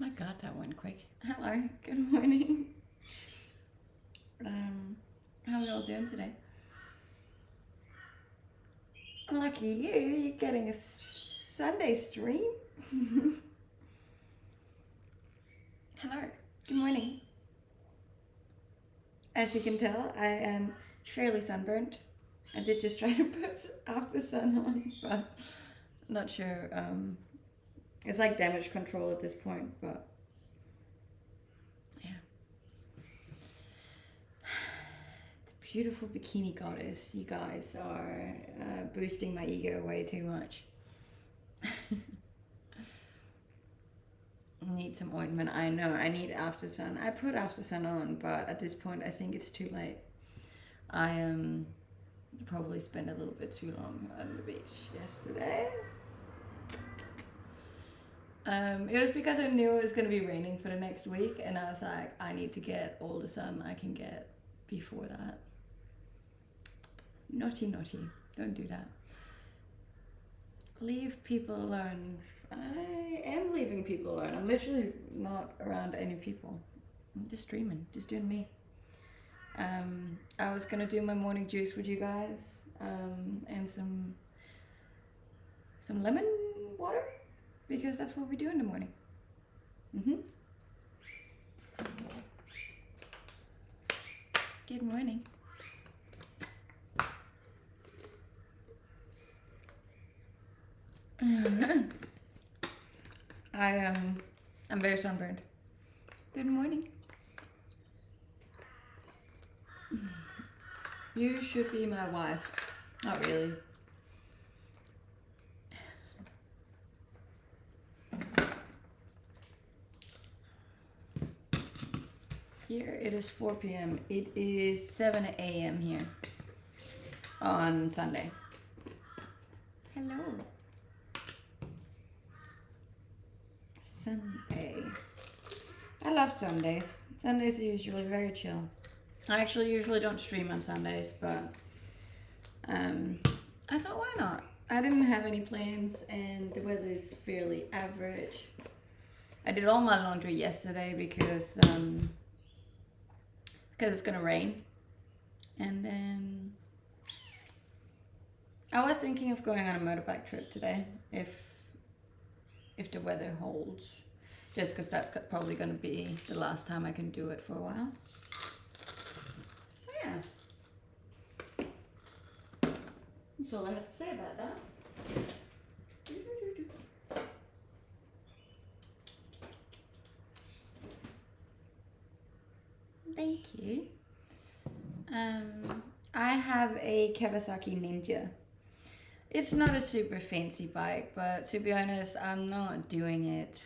My God, that went quick. Hello, good morning. How are we all doing today? Lucky you, you're getting a Sunday stream. Hello, good morning. As you can tell, I am fairly sunburnt. I did just try to put after sun on, but I'm not sure. It's like damage control at this point, but yeah. The beautiful bikini goddess, you guys are boosting my ego way too much. Need some ointment. I know, I need after sun. I put after sun on, but at this point I think it's too late. I probably spent a little bit too long on the beach yesterday. It was because I knew it was going to be raining for the next week, and I was like, I need to get all the sun I can get before that. Naughty, naughty. Don't do that. Leave people alone. I am leaving people alone. I'm literally not around any people. I'm just streaming, just doing me. I was gonna do my morning juice with you guys, and some lemon water, because that's what we do in the morning. Good morning. I'm very sunburned. Good morning. You should be my wife. Not really. Here it is 4 p.m. It is 7 a.m. here on Sunday. Hello. Sunday. I love Sundays. Sundays are usually very chill. I actually usually don't stream on Sundays, but I thought, why not? I didn't have any plans, and the weather is fairly average. I did all my laundry yesterday because it's gonna rain, and then I was thinking of going on a motorbike trip today if the weather holds, just because that's probably going to be the last time I can do it for a while. Yeah. That's all I have to say about that. Thank you. I have a Kawasaki Ninja. It's not a super fancy bike, but to be honest, I'm not doing it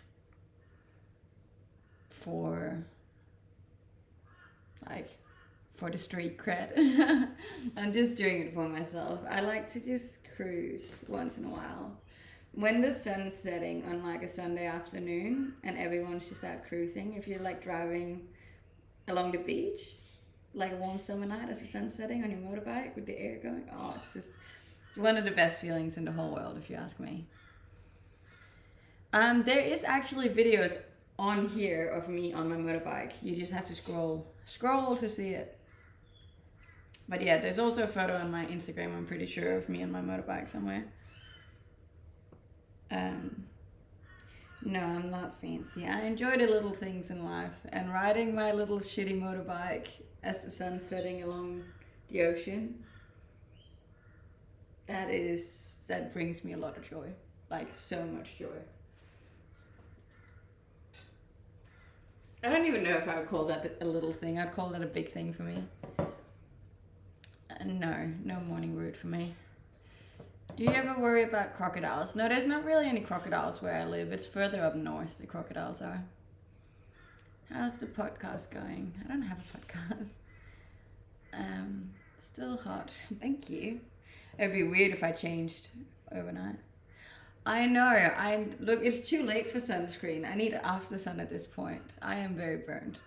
for the street cred. I'm just doing it for myself. I like to just cruise once in a while. When the sun's setting on like a Sunday afternoon and everyone's just out cruising, if you're like driving along the beach, like a warm summer night as the sun's setting on your motorbike with the air going, oh, it's one of the best feelings in the whole world, if you ask me. There is actually videos on here of me on my motorbike. You just have to scroll to see it. But yeah, there's also a photo on my Instagram, I'm pretty sure, of me on my motorbike somewhere. No, I'm not fancy. I enjoy the little things in life, and riding my little shitty motorbike as the sun's setting along the ocean, that brings me a lot of joy, like so much joy. I don't even know if I would call that a little thing. I'd call that a big thing for me. No morning route for me. Do you ever worry about crocodiles? No, there's not really any crocodiles where I live. It's further up north, the crocodiles are. How's the podcast going? I don't have a podcast. Still hot. Thank you. It'd be weird if I changed overnight. I know. Look, it's too late for sunscreen. I need after sun at this point. I am very burned.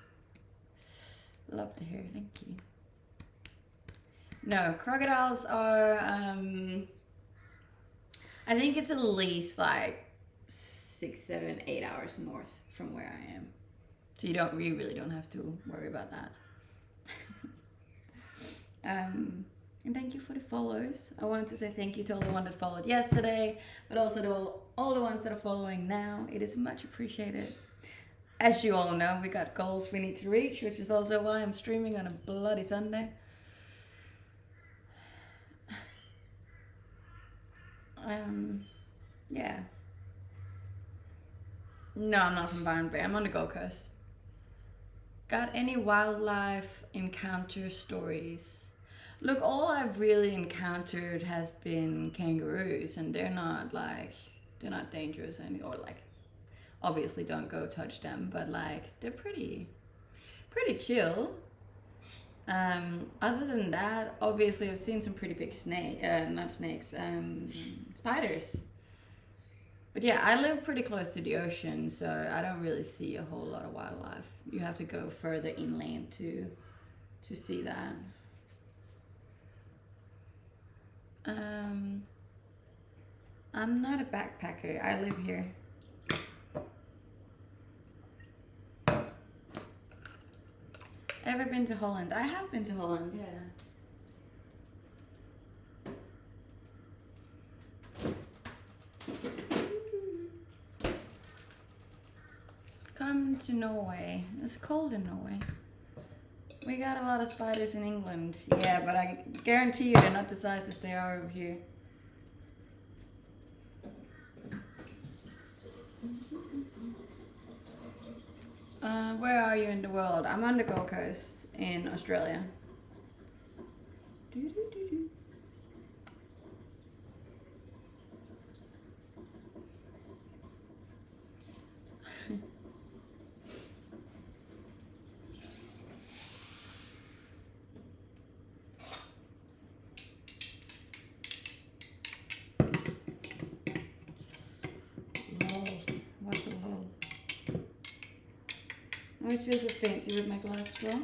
Love to hear. Thank you. No, crocodiles are, I think it's at least like 6, 7, 8 hours north from where I am. So you really don't have to worry about that. And thank you for the follows. I wanted to say thank you to all the ones that followed yesterday, but also to all the ones that are following now. It is much appreciated. As you all know, we got goals we need to reach, which is also why I'm streaming on a bloody Sunday. Yeah. No, I'm not from Byron Bay. I'm on the Gold Coast. Got any wildlife encounter stories? Look, all I've really encountered has been kangaroos, and they're not dangerous or like, obviously don't go touch them, but like they're pretty chill. Other than that, obviously I've seen some pretty big spiders. But yeah, I live pretty close to the ocean, so I don't really see a whole lot of wildlife. You have to go further inland to see that. I'm not a backpacker. I live here. Ever been to Holland? I have been to Holland, yeah. Come to Norway. It's cold in Norway. We got a lot of spiders in England. Yeah, but I guarantee you they're not the sizes they are over here. Where are you in the world? I'm on the Gold Coast in Australia. What's a lol? I always feel so fancy with my glass straw.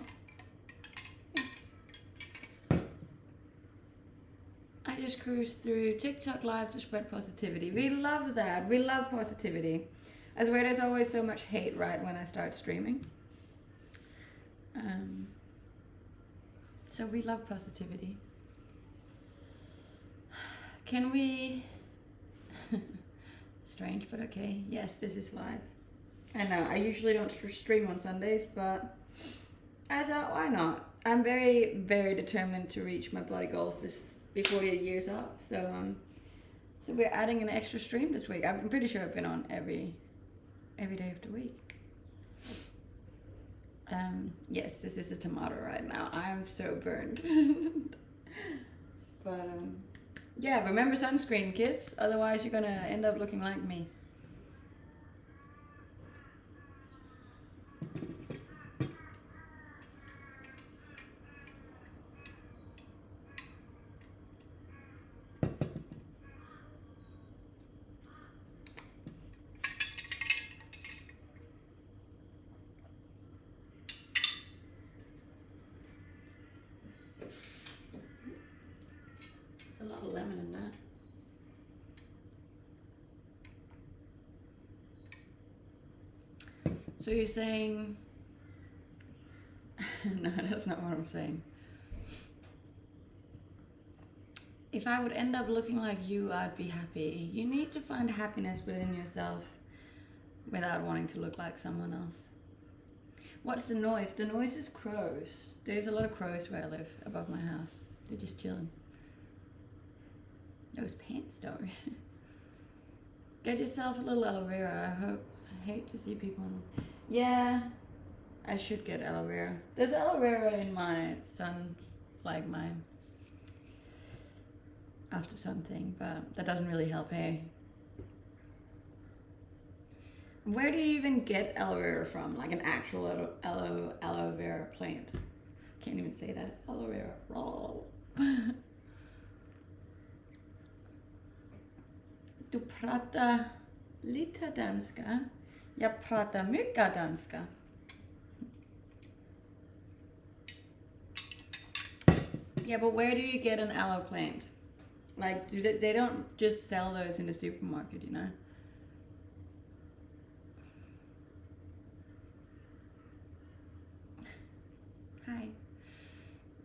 I just cruised through TikTok live to spread positivity. We love that. We love positivity. I swear there's always so much hate right when I start streaming. So we love positivity. Can we... Strange, but okay. Yes, this is live. I know, I usually don't stream on Sundays, but I thought, why not? I'm very, very determined to reach my bloody goals before the year's up. So we're adding an extra stream this week. I'm pretty sure I've been on every day of the week. Yes, this is a tomato right now. I'm so burned. But yeah, remember sunscreen, kids. Otherwise, you're gonna end up looking like me. There's a lot of lemon in that. So you're saying... No, that's not what I'm saying. If I would end up looking like you, I'd be happy. You need to find happiness within yourself without wanting to look like someone else. What's the noise? The noise is crows. There's a lot of crows where I live above my house. They're just chilling. Those pants though. Get yourself a little aloe vera. I hate to see people. Yeah, I should get aloe vera. There's aloe vera in my after sun thing, but that doesn't really help, hey? Where do you even get aloe vera from? Like an actual aloe vera plant? Can't even say that. Aloe vera. Du pratar lite danska. Jag pratar mycket danska. Yeah, but where do you get an aloe plant? Like, they don't just sell those in the supermarket, you know?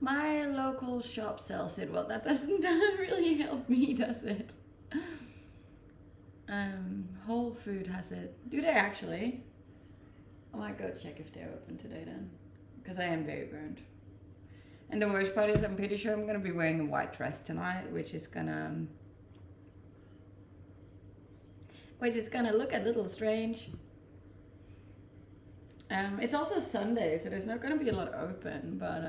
My local shop sells it. Well, that doesn't really help me, does it? Whole Food has it. Do they actually? I might go check if they're open today then, because I am very burned. And the worst part is I'm pretty sure I'm gonna be wearing a white dress tonight, which is gonna look a little strange. It's also Sunday, so there's not gonna be a lot open, but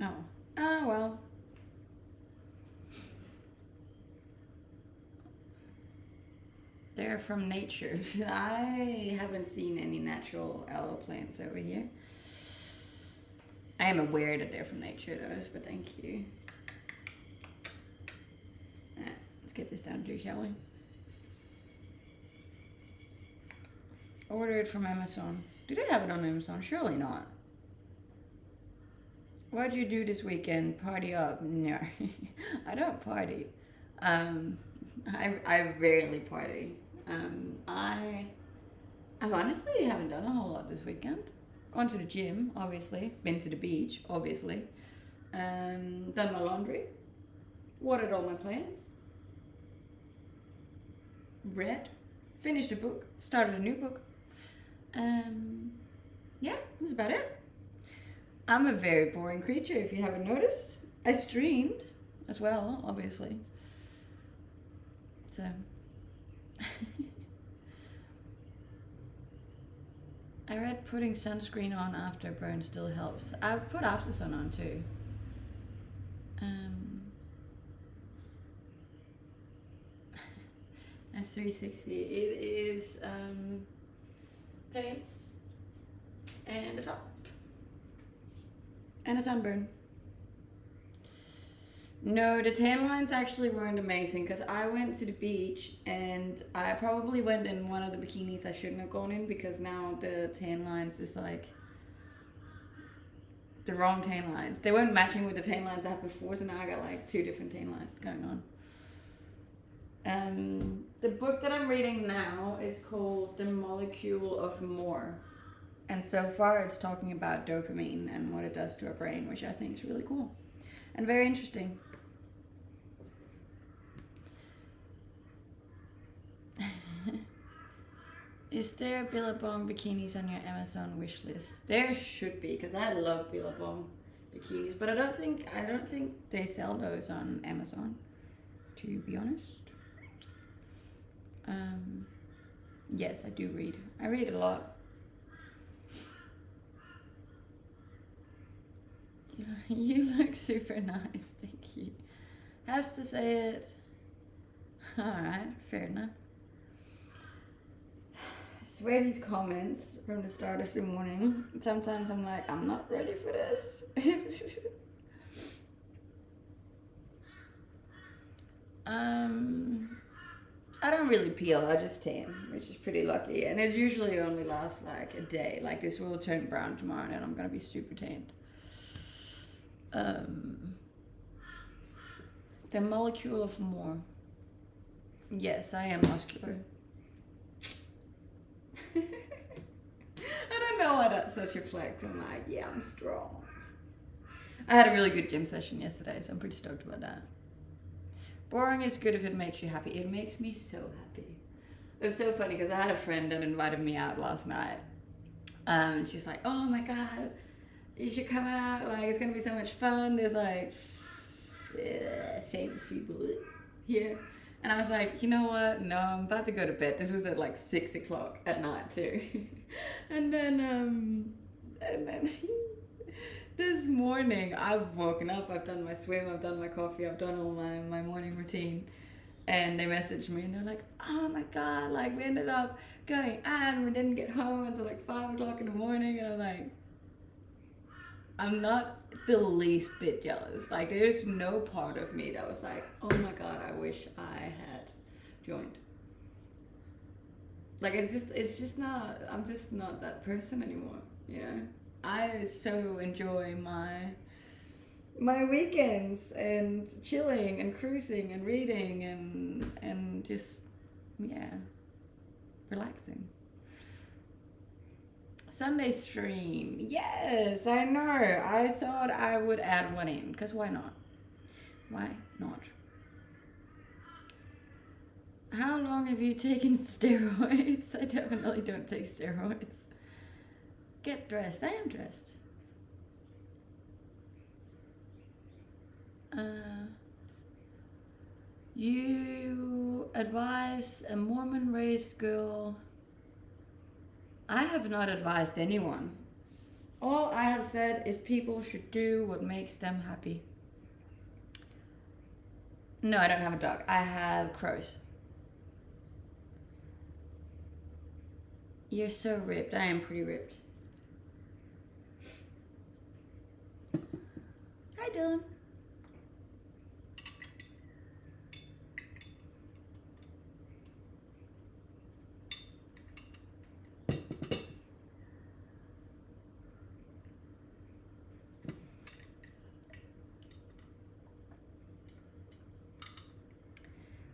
yeah. Oh well. They're from nature. I haven't seen any natural aloe plants over here. I am aware that they're from nature though, but thank you. Let's get this down too, shall we? Order it from Amazon. Do they have it on Amazon? Surely not. What do you do this weekend? Party up? No, I don't party. I rarely party. I honestly haven't done a whole lot this weekend. Gone to the gym, obviously. Been to the beach, obviously. Done my laundry. Watered all my plants. Read. Finished a book. Started a new book. Yeah, that's about it. I'm a very boring creature, if you haven't noticed. I streamed as well, obviously. So... I read putting sunscreen on after burn still helps. I've put after sun on too. A 360. It is pants and a top and a sunburn. No, the tan lines actually weren't amazing because I went to the beach and I probably went in one of the bikinis I shouldn't have gone in, because now the tan lines is like the wrong tan lines. They weren't matching with the tan lines I had before, so now I got like 2 different tan lines going on. The book that I'm reading now is called The Molecule of More. And so far it's talking about dopamine and what it does to our brain, which I think is really cool and very interesting. Is there Billabong bikinis on your Amazon wish list? There should be, because I love Billabong bikinis, but I don't think they sell those on Amazon, to be honest. Yes, I do read. I read a lot. You look super nice, thank you. Has to say it. Alright, fair enough. I swear these comments from the start of the morning, sometimes I'm like, I'm not ready for this. I don't really peel, I just tan, which is pretty lucky. And it usually only lasts like a day. Like this will turn brown tomorrow and I'm gonna be super tanned. The Molecule of More. Yes, I am muscular. I don't know why that's such a flex. I'm like, yeah, I'm strong. I had a really good gym session yesterday, so I'm pretty stoked about that. Boring is good if it makes you happy. It makes me so happy. It was so funny because I had a friend that invited me out last night. She's like, oh my god, you should come out, like it's gonna be so much fun. There's like famous people here. And I was like, you know what? No, I'm about to go to bed. This was at like 6 o'clock at night too. and then this morning I've woken up, I've done my swim, I've done my coffee, I've done all my morning routine. And they messaged me and they're like, oh my god, like we ended up going out and we didn't get home until like 5 o'clock in the morning. And I'm like, I'm not the least bit jealous. Like there's no part of me that was like, oh my god, I wish I had joined. Like it's just not, I'm just not that person anymore, you know? I so enjoy my weekends and chilling and cruising and reading and just, yeah, relaxing. Sunday stream. Yes, I know. I thought I would add one in, because why not? Why not? How long have you taken steroids? I definitely don't take steroids. Get dressed. I am dressed. You advise a Mormon raised girl. I have not advised anyone. All I have said is people should do what makes them happy. No, I don't have a dog. I have crows. You're so ripped. I am pretty ripped. Hi, Dylan.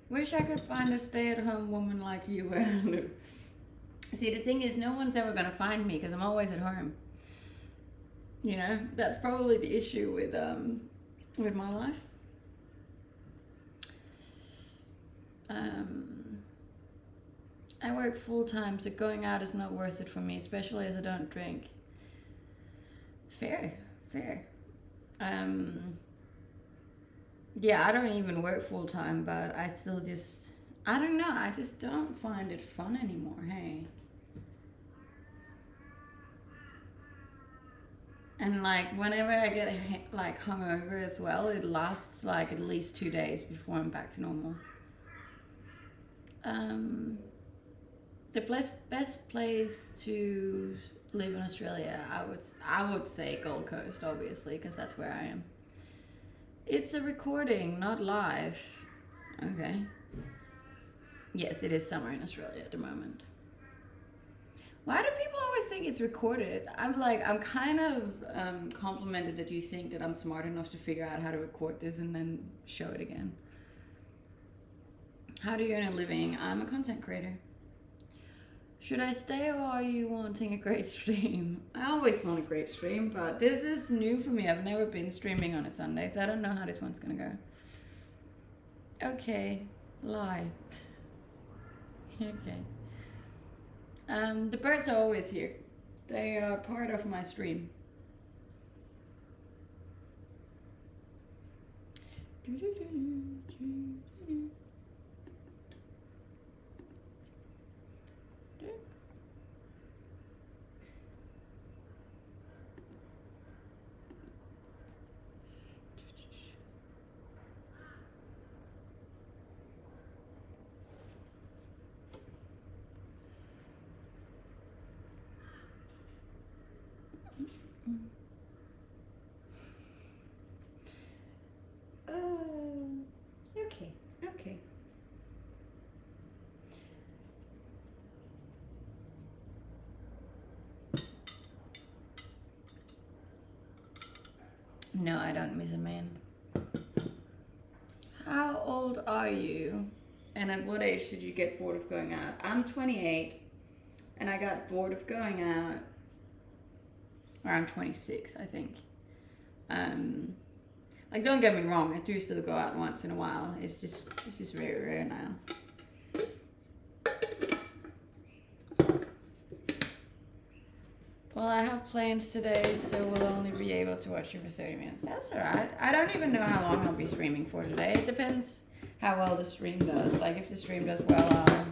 Wish I could find a stay-at-home woman like you where I live. See, the thing is, no one's ever going to find me because I'm always at home. You know, that's probably the issue with my life. I work full-time, so going out is not worth it for me, especially as I don't drink. Fair. Yeah, I don't even work full-time, but I still just, I don't know, I just don't find it fun anymore, hey. And like, whenever I get like hungover as well, it lasts like at least 2 days before I'm back to normal. The best place to live in Australia, I would say Gold Coast, obviously, because that's where I am. It's a recording, not live. Okay. Yes, it is summer in Australia at the moment. Why do people always think it's recorded? I'm kind of complimented that you think that I'm smart enough to figure out how to record this and then show it again. How do you earn a living? I'm a content creator. Should I stay, or are you wanting a great stream? I always want a great stream, but this is new for me. I've never been streaming on a Sunday, so I don't know how this one's gonna go. Okay, lie. Okay. The birds are always here. They are part of my stream. Okay. No, I don't miss a man. How old are you? And at what age did you get bored of going out? I'm 28, and I got bored of going out around 26, I think. Like, don't get me wrong, I do still go out once in a while. It's just very rare now. Well, I have plans today, so we'll only be able to watch you for 30 minutes. That's alright. I don't even know how long I'll be streaming for today. It depends how well the stream does. Like, if the stream does well,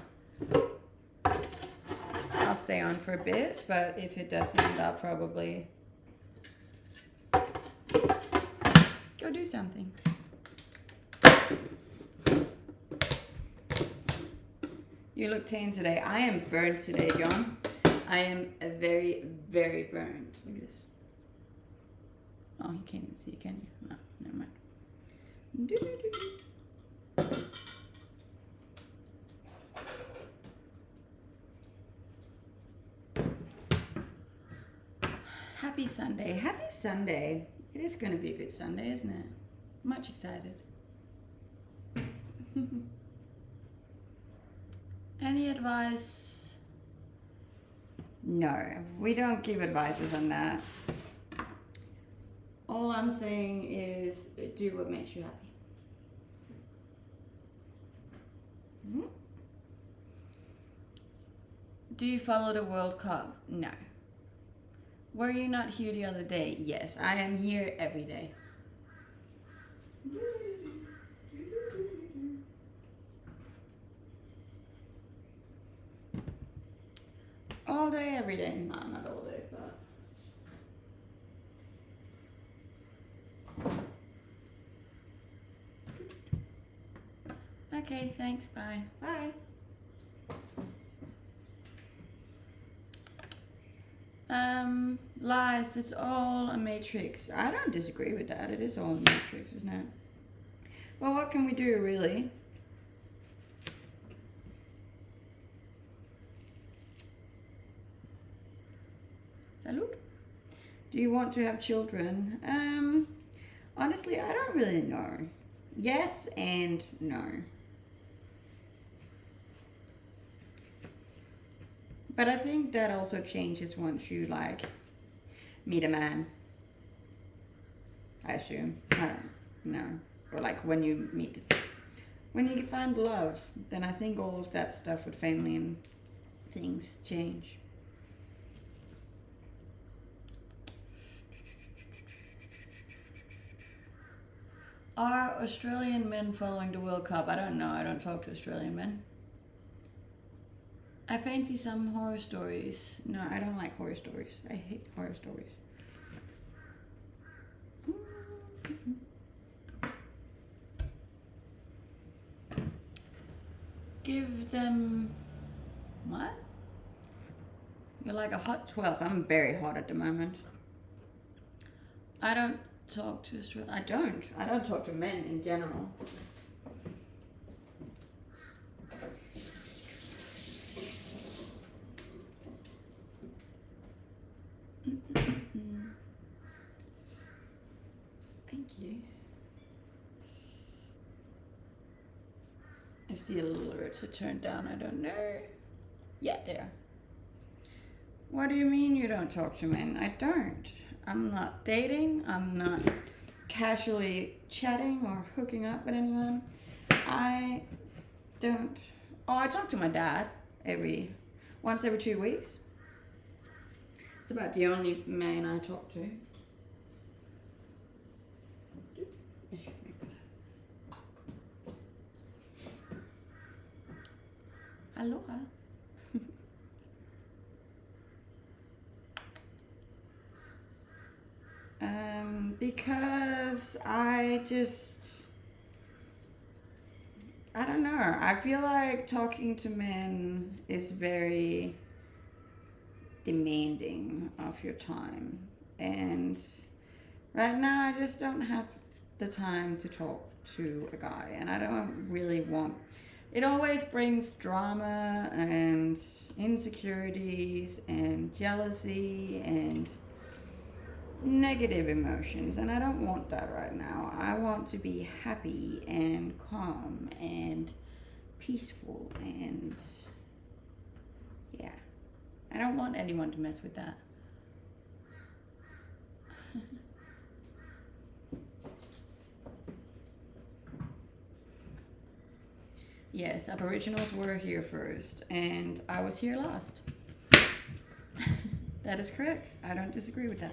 I'll stay on for a bit, but if it doesn't, I'll probably go do something. You look tan today. I am burnt today, John. I am very, very burned. Look at this. Oh, you can't even see it, can you? No, never mind. Happy Sunday. Happy Sunday. It is going to be a good Sunday, isn't it? Much excited. Any advice? No, we don't give advices on that. All I'm saying is do what makes you happy. Mm-hmm. Do you follow the World Cup? No. Were you not here the other day? Yes, I am here every day. All day, every day. No, not all day, but... Okay, thanks, bye. Bye. Lies, it's all a matrix. I don't disagree with that. It is all a matrix, isn't it? Well, what can we do, really? Salud. Do you want to have children? Honestly, I don't really know. Yes and no. But I think that also changes once you like meet a man. I assume. I don't know. Or like when you find love, then I think all of that stuff with family and things change. Are Australian men following the World Cup? I don't know. I don't talk to Australian men. I fancy some horror stories. No, I don't like horror stories. I hate horror stories. Give them... What? You're like a hot 12. I'm very hot at the moment. I don't talk to Australian... I don't talk to men in general. Thank you. If the alerts are turned down, I don't know. Yeah, there. What do you mean you don't talk to men? I don't. I'm not dating. I'm not casually chatting or hooking up with anyone. I don't. Oh, I talk to my dad once every 2 weeks. It's about the only man I talk to. Aloha. Because I don't know. I feel like talking to men is very demanding of your time. And right now I just don't have the time to talk to a guy. And I don't really want... It always brings drama and insecurities and jealousy and negative emotions, and I don't want that right now. I want to be happy and calm and peaceful, and yeah, I don't want anyone to mess with that. Yes, Aboriginals were here first, and I was here last. That is correct. I don't disagree with that.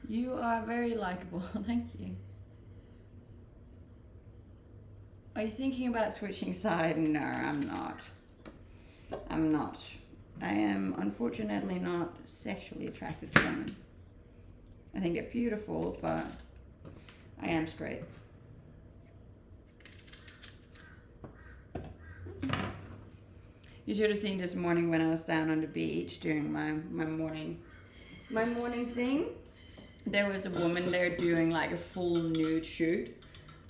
You are very likable. Thank you. Are you thinking about switching side? No, I'm not. I'm not. I am unfortunately not sexually attracted to women. I think they're beautiful, but I am straight. You should have seen this morning when I was down on the beach doing my morning thing. There was a woman there doing like a full nude shoot.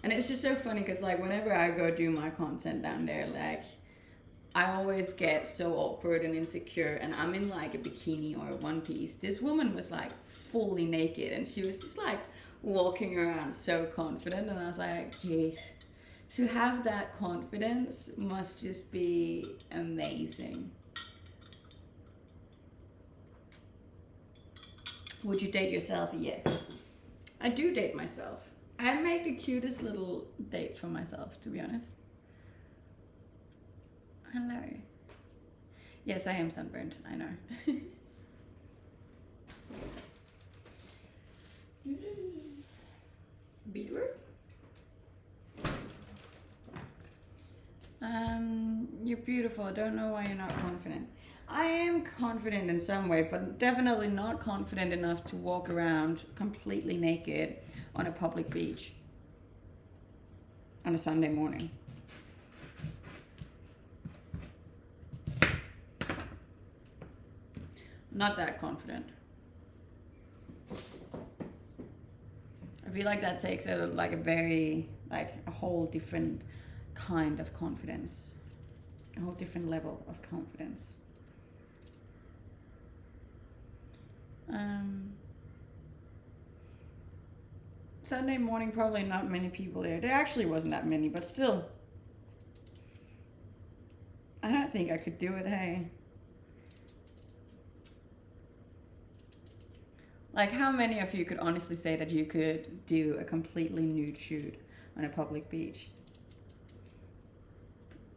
And it's just so funny because like whenever I go do my content down there, like I always get so awkward and insecure, and I'm in like a bikini or a one piece. This woman was like fully naked and she was just like walking around so confident, and I was like, jeez, To have that confidence must just be amazing. Would you date yourself? Yes. I do date myself. I make the cutest little dates for myself, to be honest. Hello. Yes, I am sunburned. I know. Beetroot? You're beautiful. I don't know why you're not confident. I am confident in some way, but definitely not confident enough to walk around completely naked on a public beach on a Sunday morning. Not that confident. I feel like that takes a whole different kind of confidence, a whole different level of confidence. Sunday morning, probably not many people there. There actually wasn't that many, but still. I don't think I could do it, hey. Like, how many of you could honestly say that you could do a completely nude shoot on a public beach?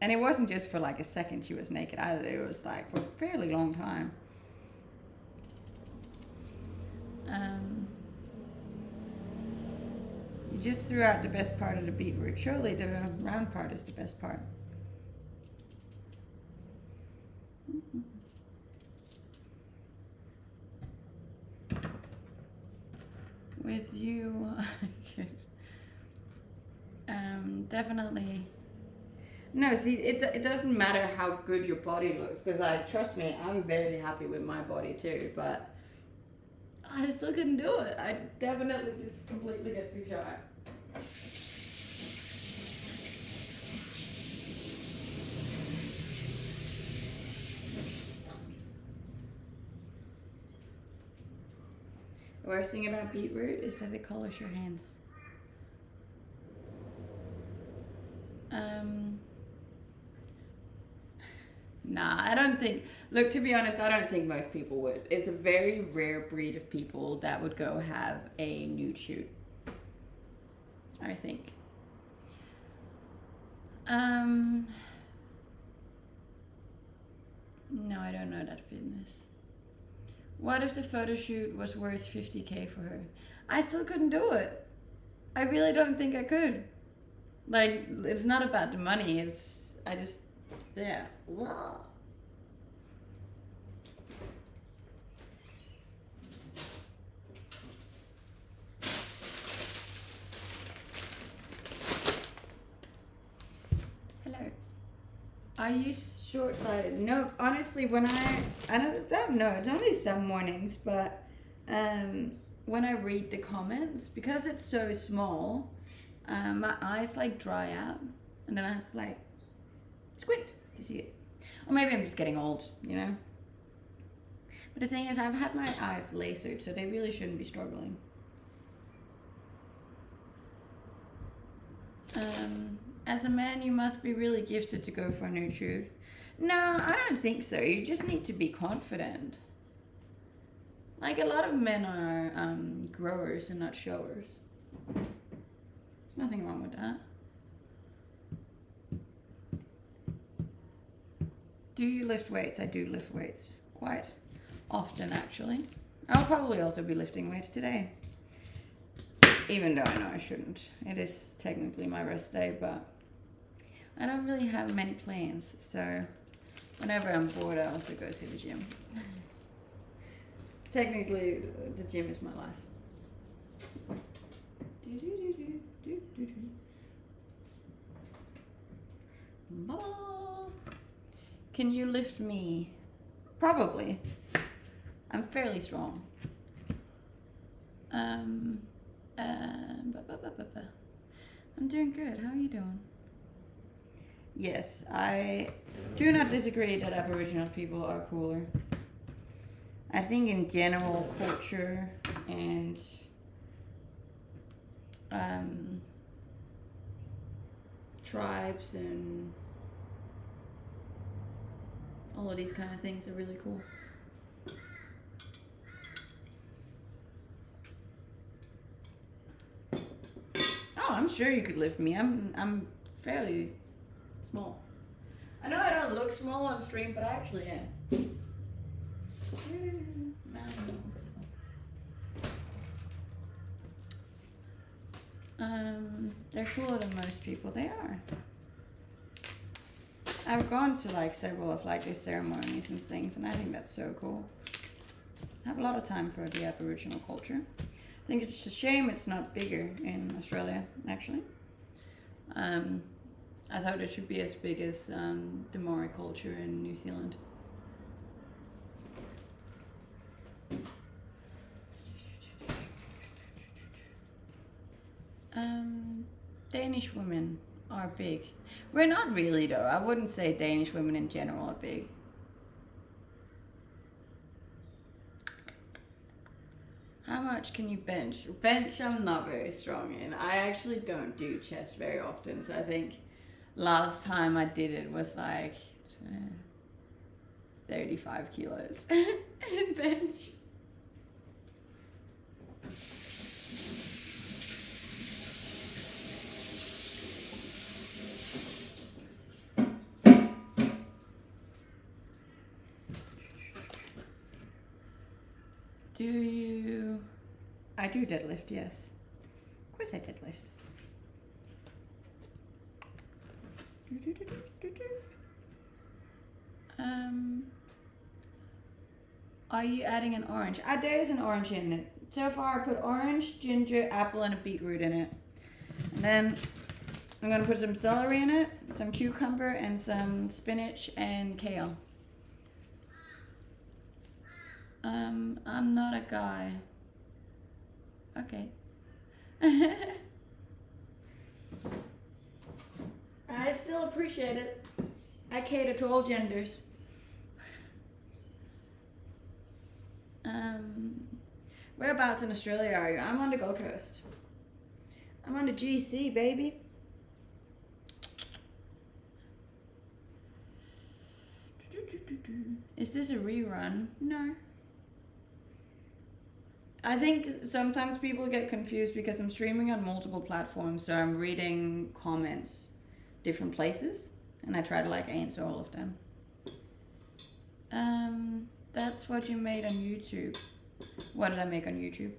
And it wasn't just for like a second she was naked either. It was like for a fairly long time. You just threw out the best part of the beetroot. Surely the round part is the best part. With you, definitely. No, see, it doesn't matter how good your body looks, because trust me, I'm very happy with my body too, but I still couldn't do it. I definitely just completely get too shy. The worst thing about beetroot is that it colors your hands. Nah, I don't think, look, to be honest, I don't think most people would. It's a very rare breed of people that would go have a nude shoot, I think. No, I don't know that fitness. What if the photo shoot was worth 50K for her? I still couldn't do it. I really don't think I could. Like, it's not about the money, yeah. Ugh. Hello. Are you short-sighted? No, honestly, when I don't know, it's only some mornings, but when I read the comments, because it's so small, my eyes like dry out, and then I have to like squint to see it. Or maybe I'm just getting old, you know? But the thing is, I've had my eyes lasered, so they really shouldn't be struggling. As a man, you must be really gifted to go for a nude shoot. No, I don't think so. You just need to be confident. Like, a lot of men are growers and not showers. There's nothing wrong with that. Do you lift weights? I do lift weights quite often, actually. I'll probably also be lifting weights today. Even though I know I shouldn't. It is technically my rest day, but I don't really have many plans. So whenever I'm bored, I also go to the gym. Technically, the gym is my life. Can you lift me? Probably. I'm fairly strong. I'm doing good. How are you doing? Yes, I do not disagree that Aboriginal people are cooler. I think in general culture and tribes and all of these kind of things are really cool. Oh, I'm sure you could lift me. I'm fairly small. I know I don't look small on stream, but I actually am. They're cooler than most people. They are. I've gone to like several of like these ceremonies and things, and I think that's so cool. I have a lot of time for the Aboriginal culture. I think it's a shame it's not bigger in Australia, actually. I thought it should be as big as the Maori culture in New Zealand. Danish women are big. We're not really though. I wouldn't say Danish women in general are big. How much can you bench? Bench I'm not very strong in. I actually don't do chest very often, so I think last time I did it was like 35 kilos in bench. Do you? I do deadlift, yes. Of course I deadlift. Are you adding an orange? There is an orange in it. So far I put orange, ginger, apple, and a beetroot in it. And then I'm gonna put some celery in it, some cucumber, and some spinach and kale. I'm not a guy. Okay. I still appreciate it. I cater to all genders. Whereabouts in Australia are you? I'm on the Gold Coast. I'm on the GC, baby. Is this a rerun? No. I think sometimes people get confused because I'm streaming on multiple platforms, so I'm reading comments different places, and I try to like answer all of them. That's what you made on YouTube. What did I make on YouTube?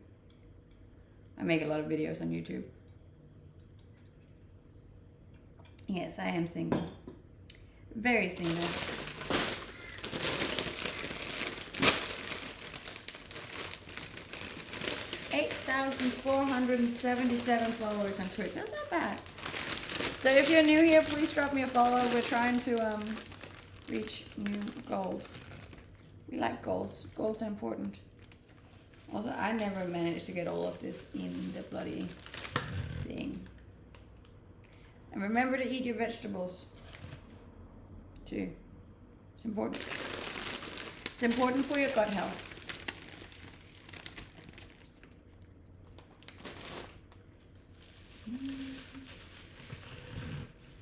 I make a lot of videos on YouTube. Yes, I am single. Very single. 8,477 followers on Twitch. That's not bad. So if you're new here, please drop me a follow. We're trying to reach new goals. We like goals. Goals are important. Also, I never managed to get all of this in the bloody thing. And remember to eat your vegetables too. It's important. It's important for your gut health.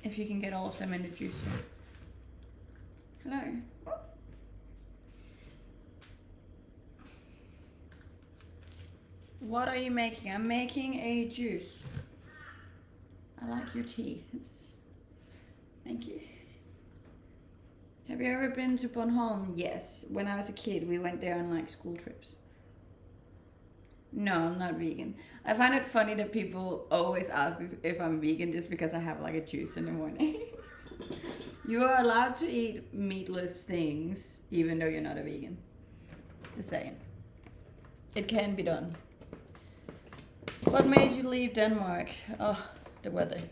If you can get all of them in the juicer. Hello. Oh. What are you making? I'm making a juice. I like your teeth. Thank you. Have you ever been to Bornholm? Yes. When I was a kid, we went there on like school trips. No, I'm not vegan. I find it funny that people always ask if I'm vegan just because I have like a juice in the morning. You are allowed to eat meatless things even though you're not a vegan. Just saying. It can be done. What made you leave Denmark? Oh, the weather.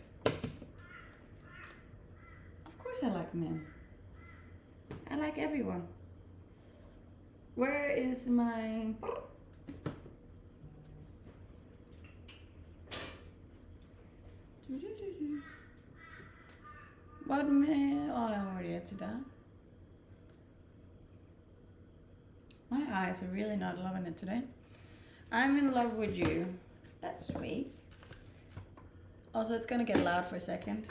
Of course I like men. I like everyone. Where is my... What man? Oh, I already answered that. My eyes are really not loving it today. I'm in love with you. That's sweet. Also, it's gonna get loud for a second.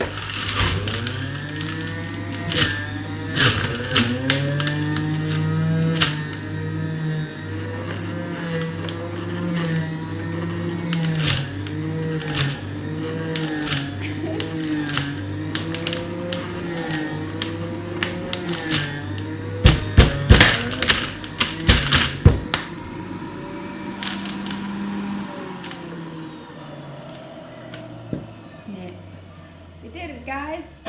Yeah. We did it, guys.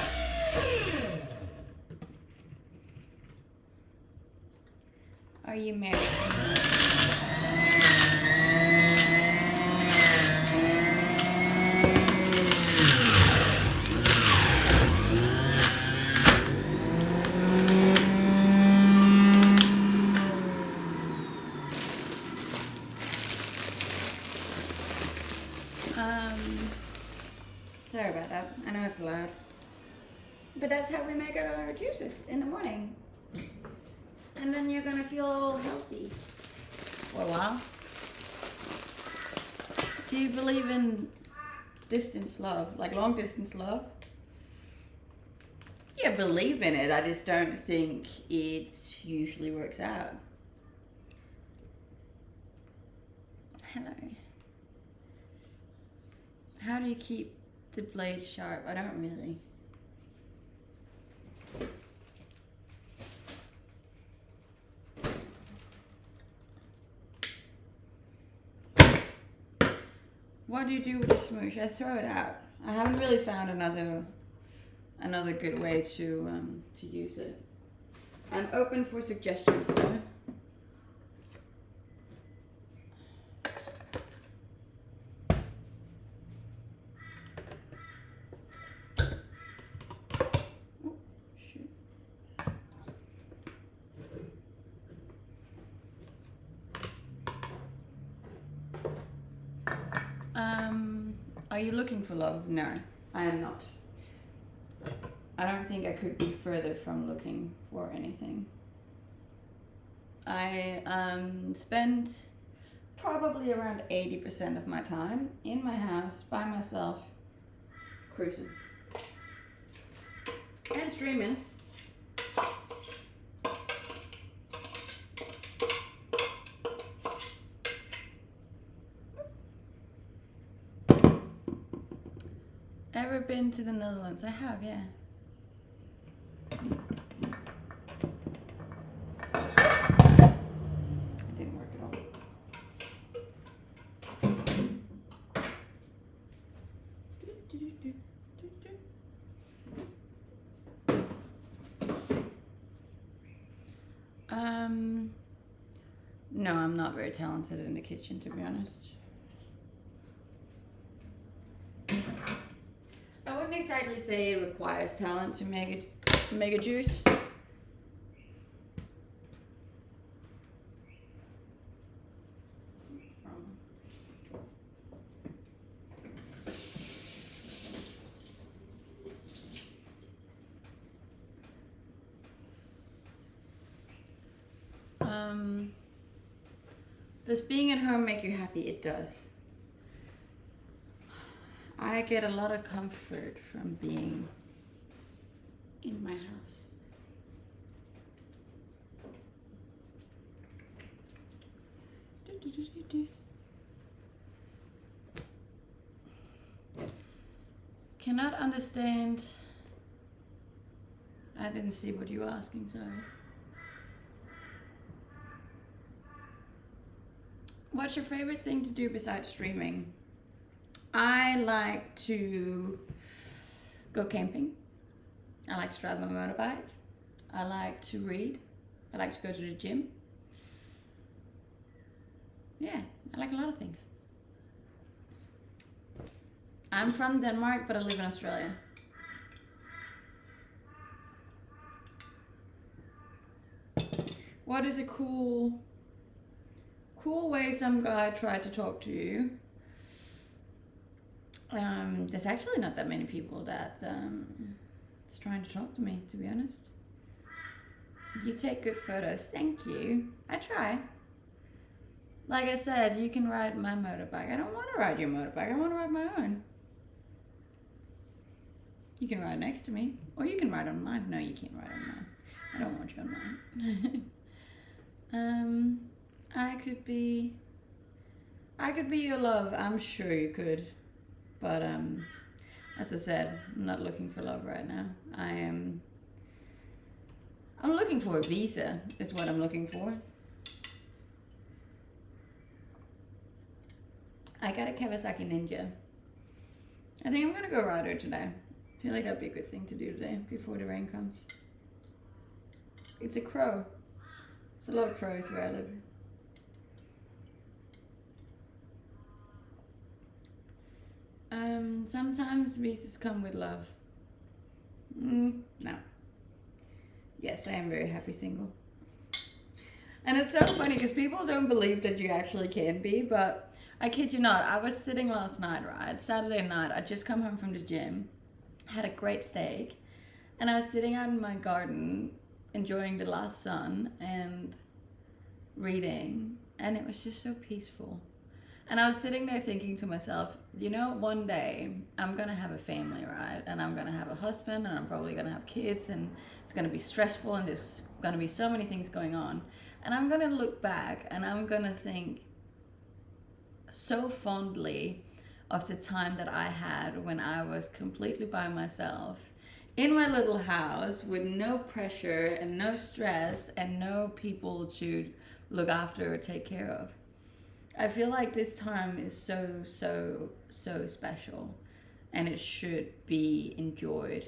Are you married? Sorry about that. I know it's loud. But that's how we make our juices in the morning. And then you're gonna feel all healthy for a while. Do you believe in distance love, like long distance love? Yeah, believe in it. I just don't think it usually works out. Hello. How do you keep the blade sharp? I don't really. What do you do with the smoosh? I throw it out. I haven't really found another good way to use it. I'm open for suggestions though. Oh, shoot. Are you looking for love? No, I am not. I don't think I could be further from looking for anything. I spend probably around 80% of my time in my house by myself, cruising and streaming. Ever been to the Netherlands? I have, yeah. It didn't work at all. No, I'm not very talented in the kitchen, to be honest. I wouldn't exactly say it requires talent to make a juice. Does being at home make you happy? It does. I get a lot of comfort from being in my house. Cannot understand. I didn't see what you were asking, sorry. What's your favorite thing to do besides streaming? I like to go camping. I like to drive my motorbike. I like to read. I like to go to the gym. Yeah, I like a lot of things. I'm from Denmark, but I live in Australia. What is a cool way some guy tried to talk to you? There's actually not that many people that is trying to talk to me, to be honest. You take good photos. Thank you. I try. Like I said, you can ride my motorbike. I don't want to ride your motorbike. I want to ride my own. You can ride next to me, or you can ride on mine. No, you can't ride on mine. I don't want you on mine. I could be your love. I'm sure you could, but as I said, I'm not looking for love right now. I'm looking for a visa. Is what I'm looking for. I got a Kawasaki Ninja. I think I'm gonna go ride her today. I feel like that'd be a good thing to do today before the rain comes. It's a crow. There's a lot of crows where I live. Sometimes visas come with love. No. Yes, I am very happy single. And it's so funny because people don't believe that you actually can be, but I kid you not, I was sitting last night, right? Saturday night, I'd just come home from the gym, had a great steak, and I was sitting out in my garden enjoying the last sun and reading, and it was just so peaceful. And I was sitting there thinking to myself, you know, one day I'm gonna have a family, right? And I'm gonna have a husband, and I'm probably gonna have kids, and it's gonna be stressful, and there's gonna be so many things going on. And I'm gonna look back and I'm gonna think so fondly of the time that I had when I was completely by myself in my little house with no pressure and no stress and no people to look after or take care of. I feel like this time is so special, and it should be enjoyed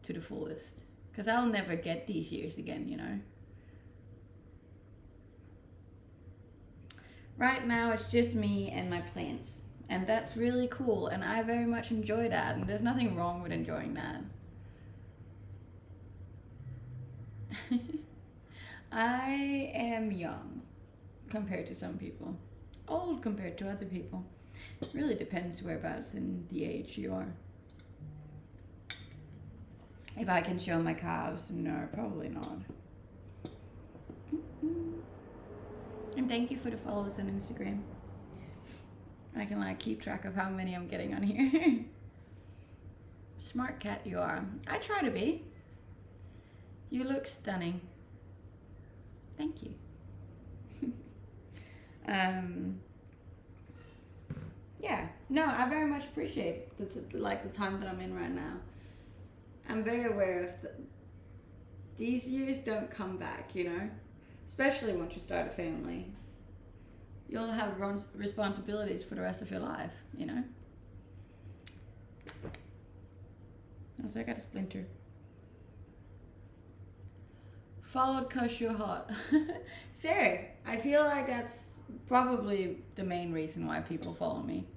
to the fullest, because I'll never get these years again, you know. Right now it's just me and my plants, and that's really cool, and I very much enjoy that, and there's nothing wrong with enjoying that. I am young compared to some people, old compared to other people. It really depends whereabouts in the age you are. If I can show my calves, no, probably not. And thank you for the follows on Instagram. I can like keep track of how many I'm getting on here. Smart cat you are. I try to be. You look stunning. Thank you. Yeah, no, I very much appreciate the time that I'm in right now. I'm very aware of these years don't come back, you know, especially once you start a family. You'll have responsibilities for the rest of your life, you know. Also, I got a splinter. Followed 'cause you're hot. Fair. I feel like that's probably the main reason why people follow me,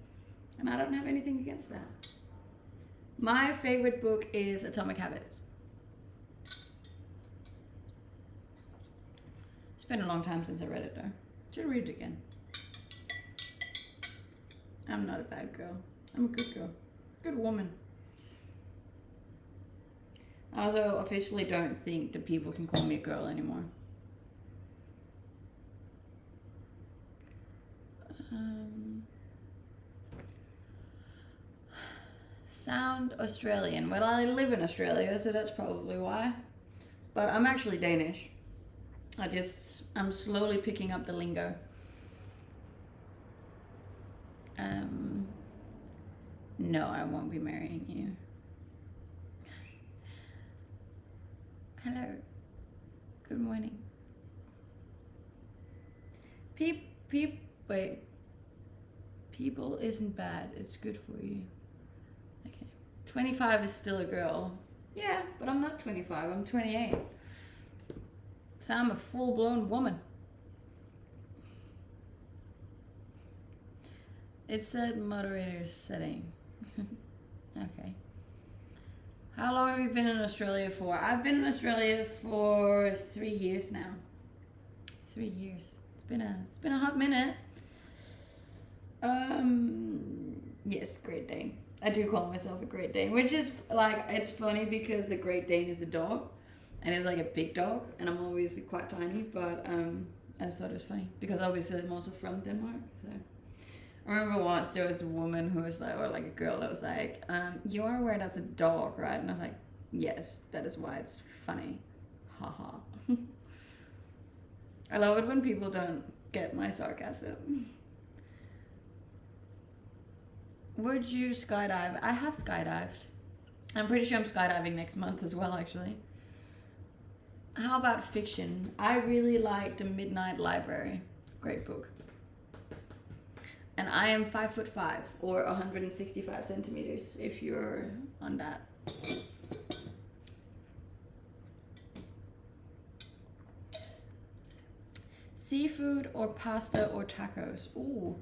and I don't have anything against that. My favorite book is Atomic Habits. It's been a long time since I read it though. Should read it again. I'm not a bad girl. I'm a good girl. Good woman. I also officially don't think that people can call me a girl anymore. Sound Australian. Well, I live in Australia, so that's probably why. But I'm actually Danish. I'm slowly picking up the lingo. No, I won't be marrying you. Hello. Good morning. Wait. People isn't bad. It's good for you. Okay. 25 is still a girl. Yeah, but I'm not 25. I'm 28. So I'm a full-blown woman. It said moderator setting. Okay. How long have you been in Australia for? I've been in Australia for 3 years now. 3 years. It's been a hot minute. Yes, Great Dane. I do call myself a Great Dane, which is like, it's funny because a Great Dane is a dog, and it's like a big dog, and I'm obviously quite tiny, but I just thought it was funny because obviously I'm also from Denmark. So I remember once there was a woman who was like, or like a girl that was like, you are weird as a dog, right? And I was like, yes, that is why it's funny. Haha. I love it when people don't get my sarcasm. Would you skydive? I have skydived. I'm pretty sure I'm skydiving next month as well, actually. How about fiction? I really like The Midnight Library. Great book. And I am 5'5" or 165 centimeters if you're on that. Seafood or pasta or tacos? Ooh.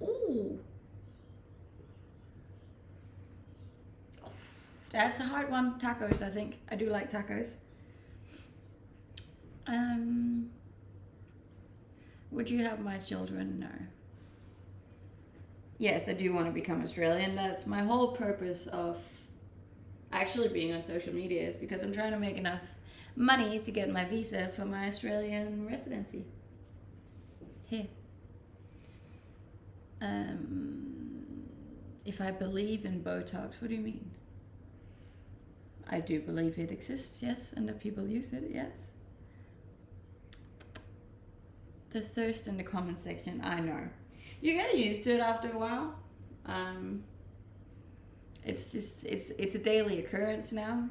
Ooh. That's a hard one. Tacos, I think. I do like tacos. Would you have my children? No. Yes, I do want to become Australian. That's my whole purpose of actually being on social media, is because I'm trying to make enough money to get my visa for my Australian residency. Here. If I believe in Botox, what do you mean? I do believe it exists, yes, and that people use it, yes. The thirst in the comment section, I know. You get used to it after a while. It's just, it's a daily occurrence now.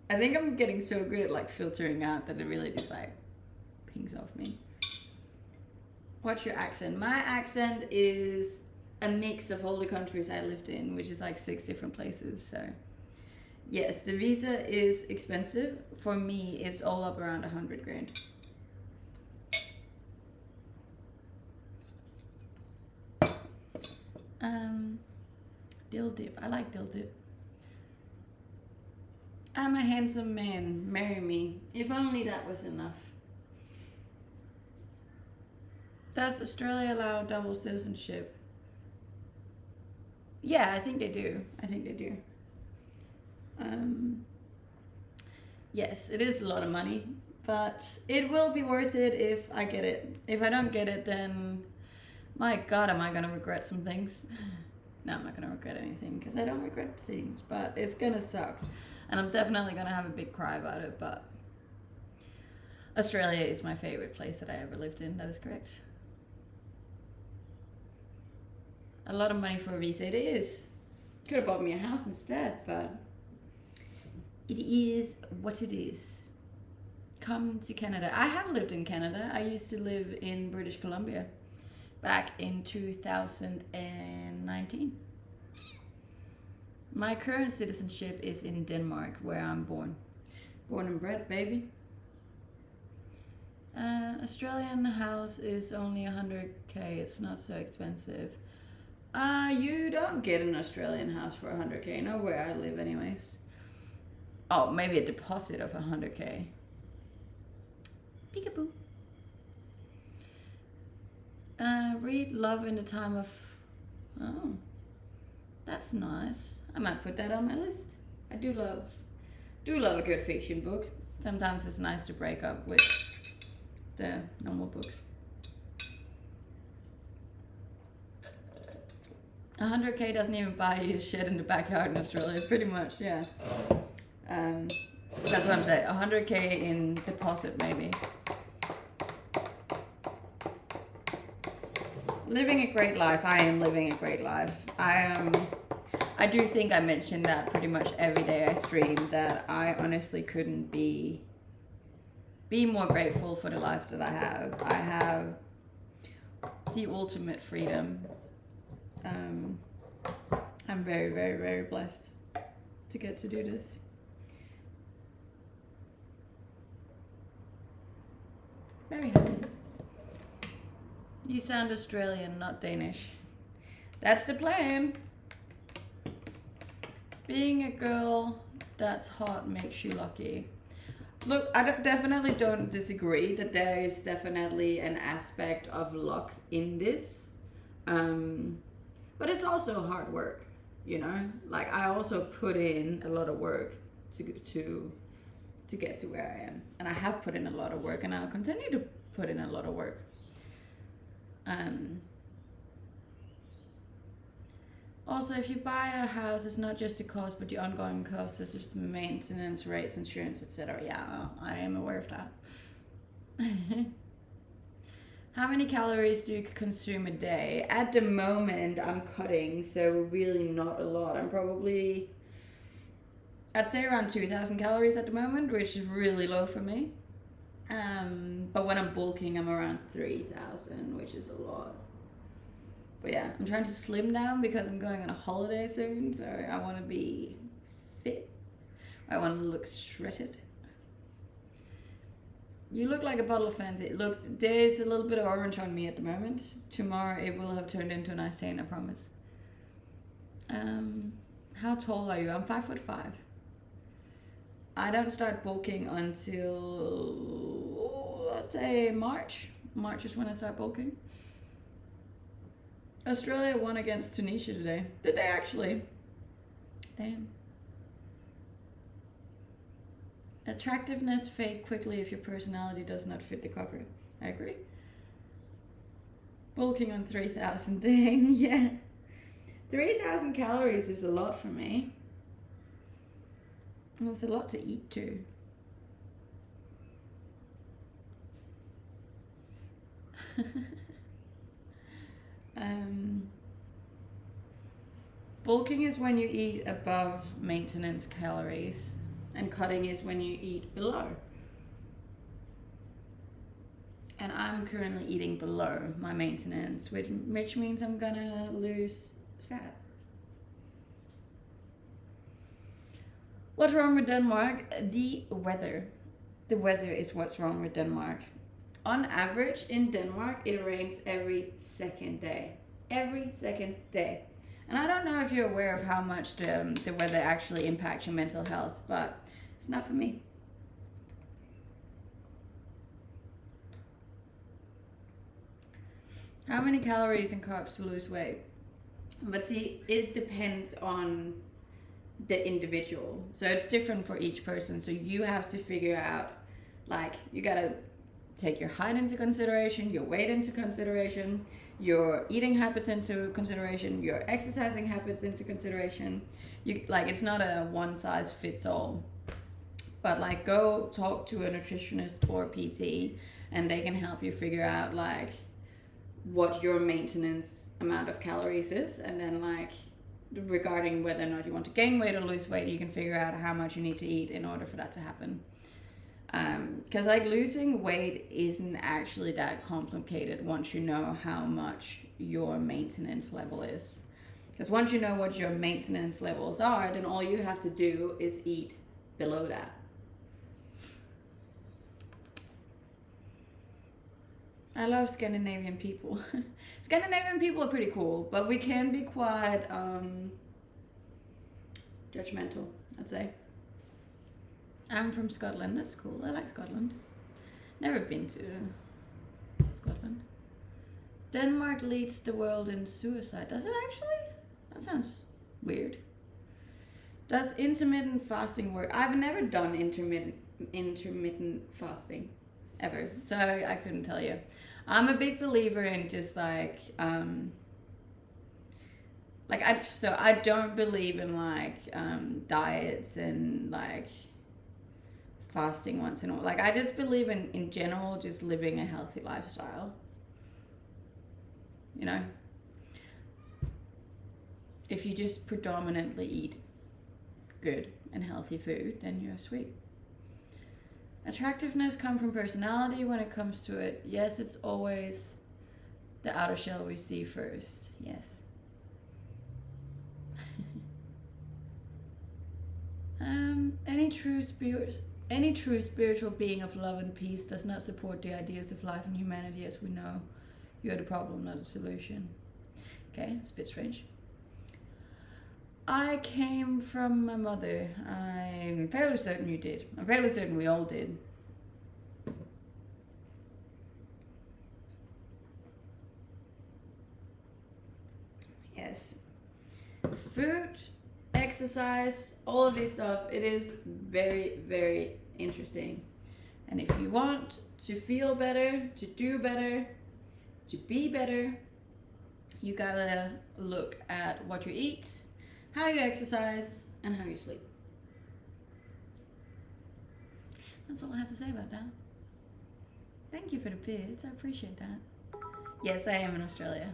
I think I'm getting so good at like filtering out that it really just like pings off me. What's your accent? My accent is a mix of all the countries I lived in, which is like 6 different places, so. Yes, the visa is expensive. For me, it's all up around 100 grand. Dill dip. I like dill dip. I'm a handsome man. Marry me. If only that was enough. Does Australia allow double citizenship? Yeah, I think they do. I think they do. Yes, it is a lot of money, but it will be worth it if I get it. If I don't get it, then my God, am I gonna regret some things? No, I'm not gonna regret anything because I don't regret things, but it's gonna suck. And I'm definitely gonna have a big cry about it, but Australia is my favorite place that I ever lived in. That is correct. A lot of money for a visa, it is. Could have bought me a house instead, but it is what it is. Come to Canada. I have lived in Canada. I used to live in British Columbia back in 2019. My current citizenship is in Denmark, where I'm born. Born and bred, baby. Australian house is only 100k. It's not so expensive. You don't get an Australian house for 100k. Not where I live anyways. Oh, maybe a deposit of 100k. Peekaboo. Read Love in the Time of... Oh, that's nice. I might put that on my list. I do love a good fiction book. Sometimes it's nice to break up with the normal books. 100k doesn't even buy you a shed in the backyard in Australia, pretty much, yeah. That's what I'm saying. 100k in deposit, maybe. Living a great life. I am living a great life. I do think I mentioned that pretty much every day I stream, that I honestly couldn't be more grateful for the life that I have. I have the ultimate freedom. I'm very, very, very blessed to get to do this. Very happy. You sound Australian, not Danish. That's the plan. Being a girl that's hot makes you lucky. Look, I definitely don't disagree that there is definitely an aspect of luck in this. But it's also hard work, you know? Like, I also put in a lot of work to get to where I am. And I have put in a lot of work, and I'll continue to put in a lot of work. Also, if you buy a house, it's not just the cost, but the ongoing costs, such as maintenance, rates, insurance, etc. Yeah, I am aware of that. How many calories do you consume a day? At the moment, I'm cutting, so really not a lot. I'd say around 2,000 calories at the moment, which is really low for me. But when I'm bulking, I'm around 3,000, which is a lot. But yeah, I'm trying to slim down because I'm going on a holiday soon, so I want to be fit. I want to look shredded. You look like a bottle of Fenty. Look, there's a little bit of orange on me at the moment. Tomorrow it will have turned into a nice tan, I promise. How tall are you? I'm 5'5". I don't start bulking until, let's say, March. March is when I start bulking. Australia won against Tunisia today. Did they actually? Damn. Attractiveness fade quickly if your personality does not fit the cover. I agree. Bulking on 3,000, dang, yeah. 3,000 calories is a lot for me. And it's a lot to eat too. Bulking is when you eat above maintenance calories, and cutting is when you eat below. And I'm currently eating below my maintenance, which means I'm gonna lose fat. What's wrong with Denmark? The weather. The weather is what's wrong with Denmark. On average, in Denmark, it rains every second day. Every second day. And I don't know if you're aware of how much the weather actually impacts your mental health, but it's not for me. How many calories and carbs to lose weight? But see, it depends on the individual. So it's different for each person. So you have to figure out, like, you gotta take your height into consideration, your weight into consideration, your eating habits into consideration, your exercising habits into consideration. It's not a one size fits all. But like, go talk to a nutritionist or PT, and they can help you figure out like what your maintenance amount of calories is, and then like regarding whether or not you want to gain weight or lose weight, you can figure out how much you need to eat in order for that to happen. Because like losing weight isn't actually that complicated once you know how much your maintenance level is. Because once you know what your maintenance levels are, then all you have to do is eat below that. I love Scandinavian people. Scandinavian people are pretty cool, but we can be quite judgmental, I'd say. I'm from Scotland. That's cool. I like Scotland. Never been to Scotland. Denmark leads the world in suicide. Does it actually? That sounds weird. Does intermittent fasting work? I've never done intermittent fasting ever, so I couldn't tell you. I'm a big believer in just I don't believe in diets and like fasting once in a while. Like, I just believe in general just living a healthy lifestyle. You know? If you just predominantly eat good and healthy food, then you're sweet. Attractiveness comes from personality when it comes to it. Yes, it's always the outer shell we see first. Yes. Any true spiritual being of love and peace does not support the ideas of life and humanity as we know. You're the problem, not the solution. Okay, it's a bit strange. I came from my mother. I'm fairly certain you did. I'm fairly certain we all did. Yes. Food, exercise, all of this stuff, it is very, very interesting. And if you want to feel better, to do better, to be better, You gotta look at what you eat, how you exercise, and how you sleep. That's all I have to say about that. Thank you for the bits. I appreciate that. Yes, I am in Australia.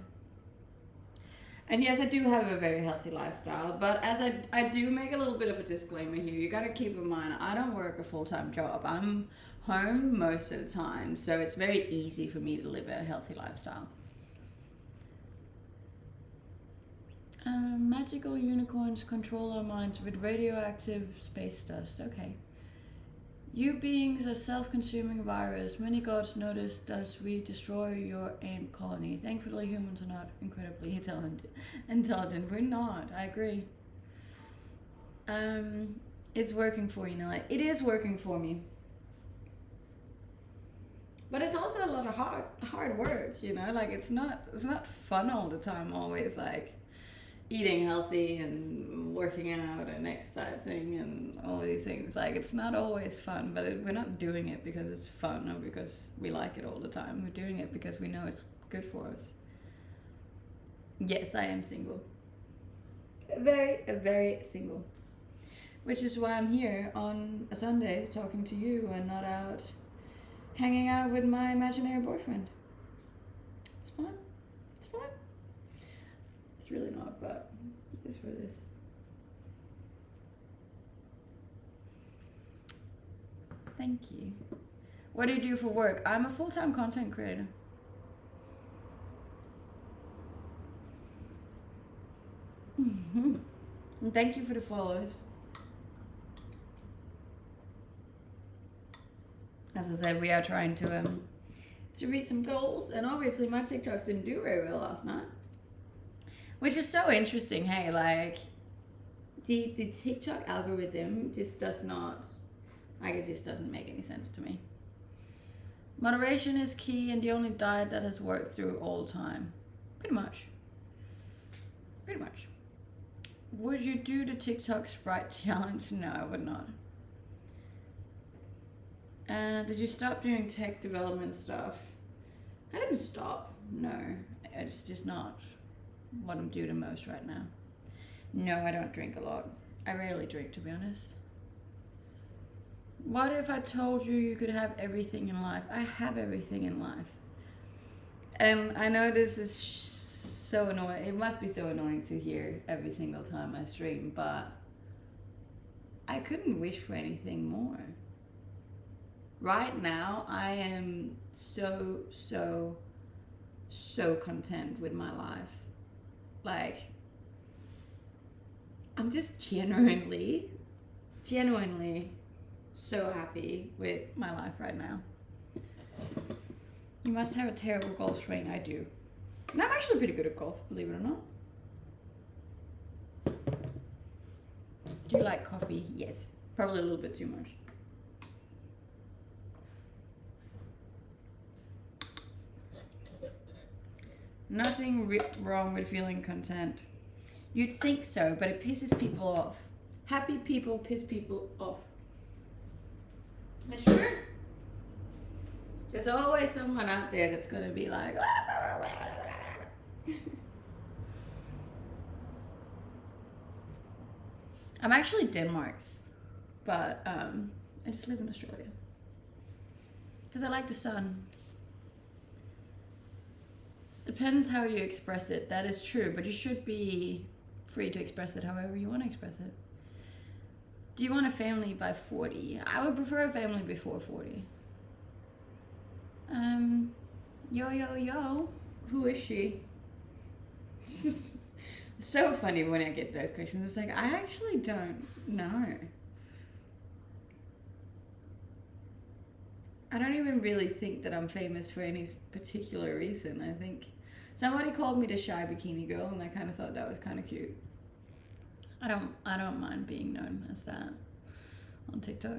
And yes, I do have a very healthy lifestyle, but as I do make a little bit of a disclaimer here, you gotta keep in mind, I don't work a full-time job. I'm home most of the time, so it's very easy for me to live a healthy lifestyle. Magical unicorns control our minds with radioactive space dust. Okay. You beings are self-consuming virus. Many gods notice thus we destroy your ant colony. Thankfully, humans are not incredibly intelligent. We're not. I agree. It's working for you now. Like, it is working for me. But it's also a lot of hard work. You know, like it's not fun all the time. Always like eating healthy and working out and exercising and all these things. Like, it's not always fun, but we're not doing it because it's fun or because we like it all the time. We're doing it because we know it's good for us. Yes, I am single. Very single. Which is why I'm here on a Sunday talking to you and not out hanging out with my imaginary boyfriend. It's fun. It's fun. It's really not, but it's for this. Thank you. What do you do for work? I'm a full-time content creator. And thank you for the follows. As I said, we are trying to reach some goals, and obviously my TikToks didn't do very well last night. Which is so interesting, hey, like, the TikTok algorithm just does not, like, it just doesn't make any sense to me. Moderation is key and the only diet that has worked through all time. Pretty much. Would you do the TikTok Sprite challenge? No, I would not. Did you stop doing tech development stuff? I didn't stop, no. It's just not what I'm doing the most right now. No, I don't drink a lot. I rarely drink, to be honest. What if I told you you could have everything in life? I have everything in life. And I know this is so annoying. It must be so annoying to hear every single time I stream, but I couldn't wish for anything more. Right now, I am so content with my life. Like, I'm just genuinely so happy with my life right now. You must have a terrible golf swing. I do. And I'm actually pretty good at golf, believe it or not. Do you like coffee? Yes. Probably a little bit too much. Nothing wrong with feeling content. You'd think so, but it pisses people off. Happy people piss people off. That's true. There's always someone out there that's gonna be like, I'm actually Denmark's, but I just live in Australia because I like the sun. Depends how you express it. That is true, but you should be free to express it however you want to express it. Do you want a family by 40? I would prefer a family before 40. Yo. Who is she? It's just so funny when I get those questions. It's like, I actually don't know. I don't even really think that I'm famous for any particular reason. I think somebody called me the shy bikini girl, and I kind of thought that was kind of cute. I don't mind being known as that on TikTok.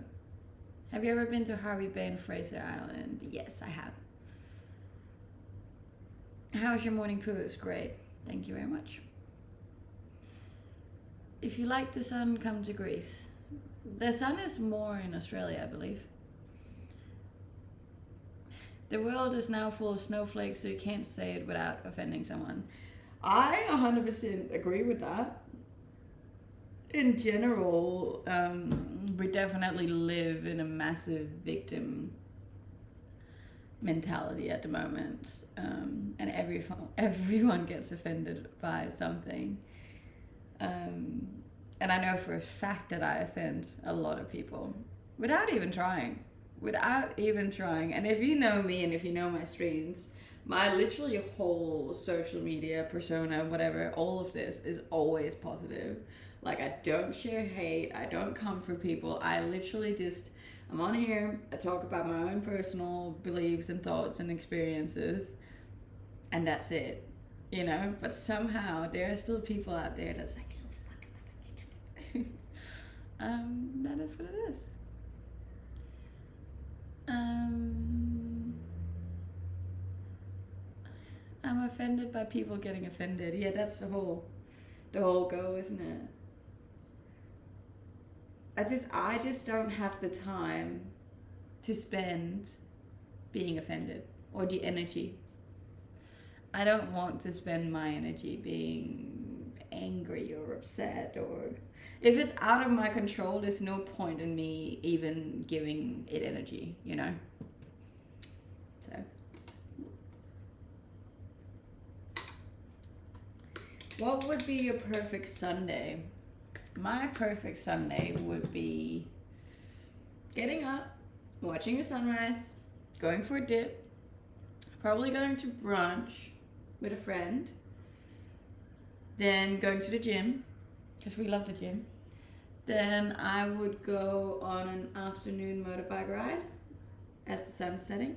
Have you ever been to Harvey Bay and Fraser Island? Yes, I have. How's your morning poo? It's great. Thank you very much. If you like the sun, come to Greece. The sun is more in Australia, I believe. The world is now full of snowflakes, so you can't say it without offending someone. I 100% agree with that. In general, we definitely live in a massive victim mentality at the moment, and everyone gets offended by something. And I know for a fact that I offend a lot of people without even trying. And if you know me and if you know my streams, my literally whole social media persona, whatever, all of this is always positive. Like, I don't share hate, I don't come for people. I literally just, I'm on here, I talk about my own personal beliefs and thoughts and experiences, and that's it, you know? But somehow there are still people out there that's like, oh, fuck. That is what it is. I'm offended by people getting offended. Yeah, that's the whole goal, isn't it? I just don't have the time to spend being offended, or the energy. I don't want to spend my energy being angry or upset, or if it's out of my control, there's no point in me even giving it energy, you know? So. What would be your perfect Sunday? My perfect Sunday would be getting up, watching the sunrise, going for a dip, probably going to brunch with a friend, then going to the gym, because we love the gym. Then I would go on an afternoon motorbike ride as the sun's setting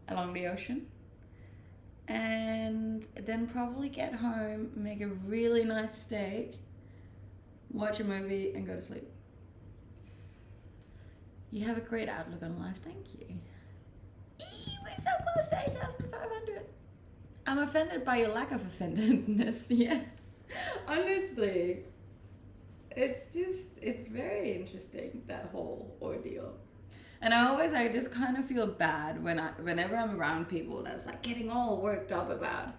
along the ocean. And then probably get home, make a really nice steak, watch a movie, and go to sleep. You have a great outlook on life, thank you. We're so close to 8,500. I'm offended by your lack of offendedness, yeah. Honestly, it's very interesting, that whole ordeal. And I just kind of feel bad whenever I'm around people that's like getting all worked up about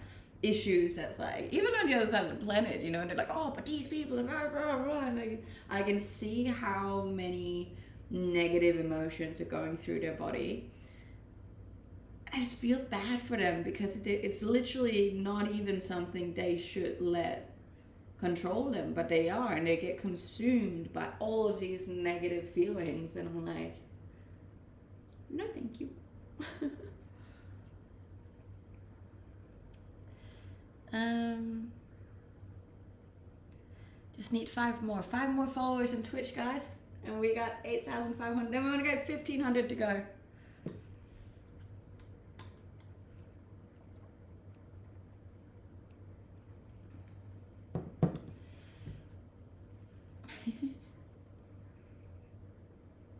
issues that's like, even on the other side of the planet, you know, and they're like, oh, but these people, and blah, blah, blah. And like, I can see how many negative emotions are going through their body. I just feel bad for them because it's literally not even something they should let control them, but they are, and they get consumed by all of these negative feelings, and I'm like, no thank you. Just need 5 more followers on Twitch, guys, and we got 8,500. Then we want to get 1,500 to go.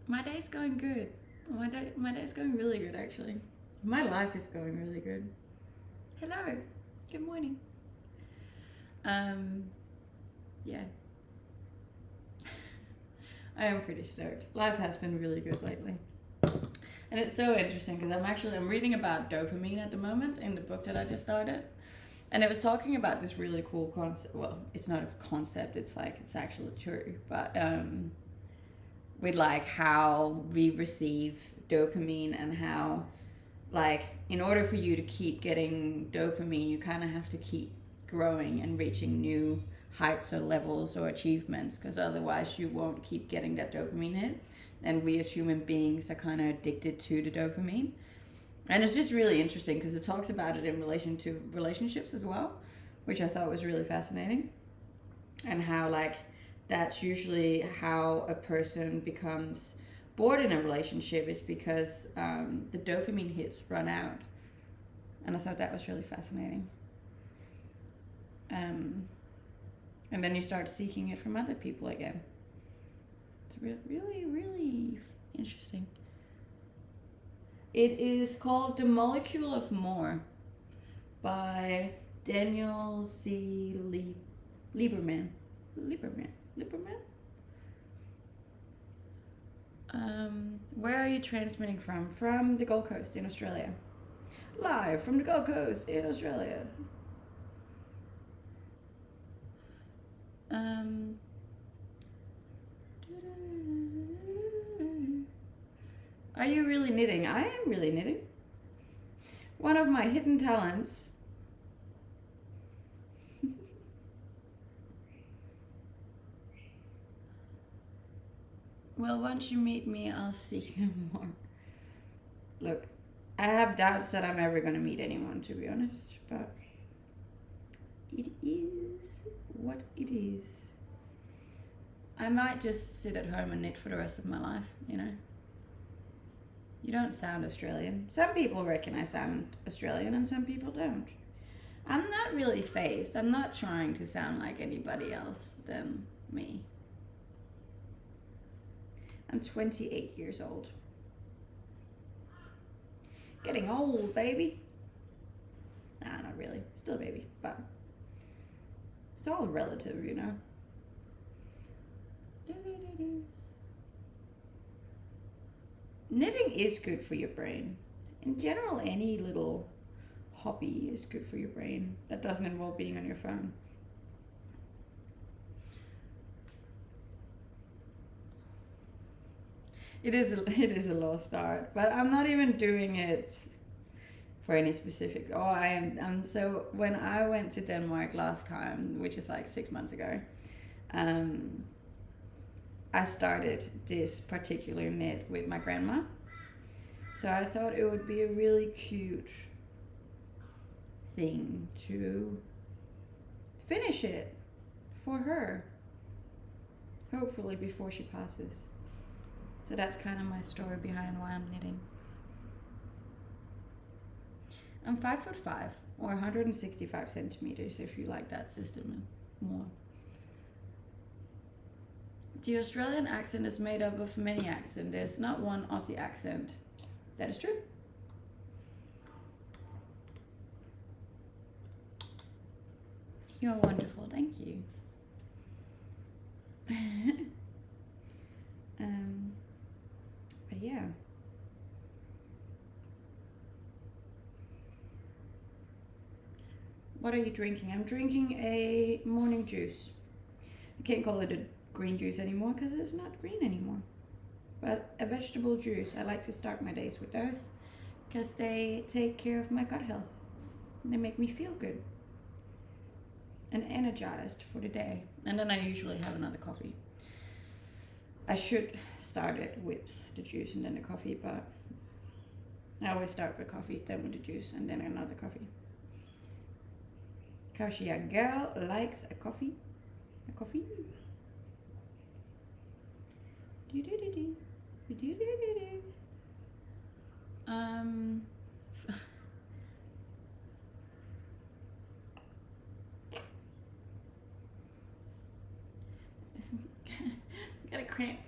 My day's going good. My day's going really good, actually. My life is going really good. Hello. Good morning. Yeah. I am pretty stoked. Life has been really good lately. And it's so interesting because I'm reading about dopamine at the moment in the book that I just started. And it was talking about this really cool concept. Well, it's not a concept, it's actually true. But with like how we receive dopamine, and how like in order for you to keep getting dopamine, you kind of have to keep growing and reaching new heights or levels or achievements, because otherwise you won't keep getting that dopamine hit. And we as human beings are kind of addicted to the dopamine. And it's just really interesting because it talks about it in relation to relationships as well, which I thought was really fascinating. And how like that's usually how a person becomes bored in a relationship, is because the dopamine hits run out. And I thought that was really fascinating. And then you start seeking it from other people again. It's really, really interesting. It is called The Molecule of More by Daniel C. Lieberman. Where are you transmitting from? From the Gold Coast in Australia. Live from the Gold Coast in Australia. Um, are you really knitting? I am really knitting. One of my hidden talents. Well, once you meet me, I'll seek no more. Look, I have doubts that I'm ever going to meet anyone, to be honest, but it is what it is. I might just sit at home and knit for the rest of my life, you know. You don't sound Australian. Some people reckon I sound Australian and some people don't. I'm not really phased. I'm not trying to sound like anybody else than me. I'm 28 years old. Getting old, baby. Nah, not really. Still a baby, but it's all relative, you know. Knitting is good for your brain. In general, any little hobby is good for your brain that doesn't involve being on your phone. It is a lost art, but I'm not even doing it for any specific. Oh, I'm so when I went to Denmark last time, which is like 6 months ago, I started this particular knit with my grandma. So I thought it would be a really cute thing to finish it for her, hopefully before she passes. So that's kind of my story behind why I'm knitting. I'm 5'5" or 165 centimeters if you like that system more. The Australian accent is made up of many accents. There's not one Aussie accent. That is true. You're wonderful, thank you. But yeah. What are you drinking? I'm drinking a morning juice. I can't call it a green juice anymore because it's not green anymore. But a vegetable juice. I like to start my days with those because they take care of my gut health. They make me feel good and energized for the day. And then I usually have another coffee. I should start it with the juice and then the coffee, but I always start with coffee, then with the juice, and then another coffee. Because a girl likes a coffee. A coffee. Got a cramp.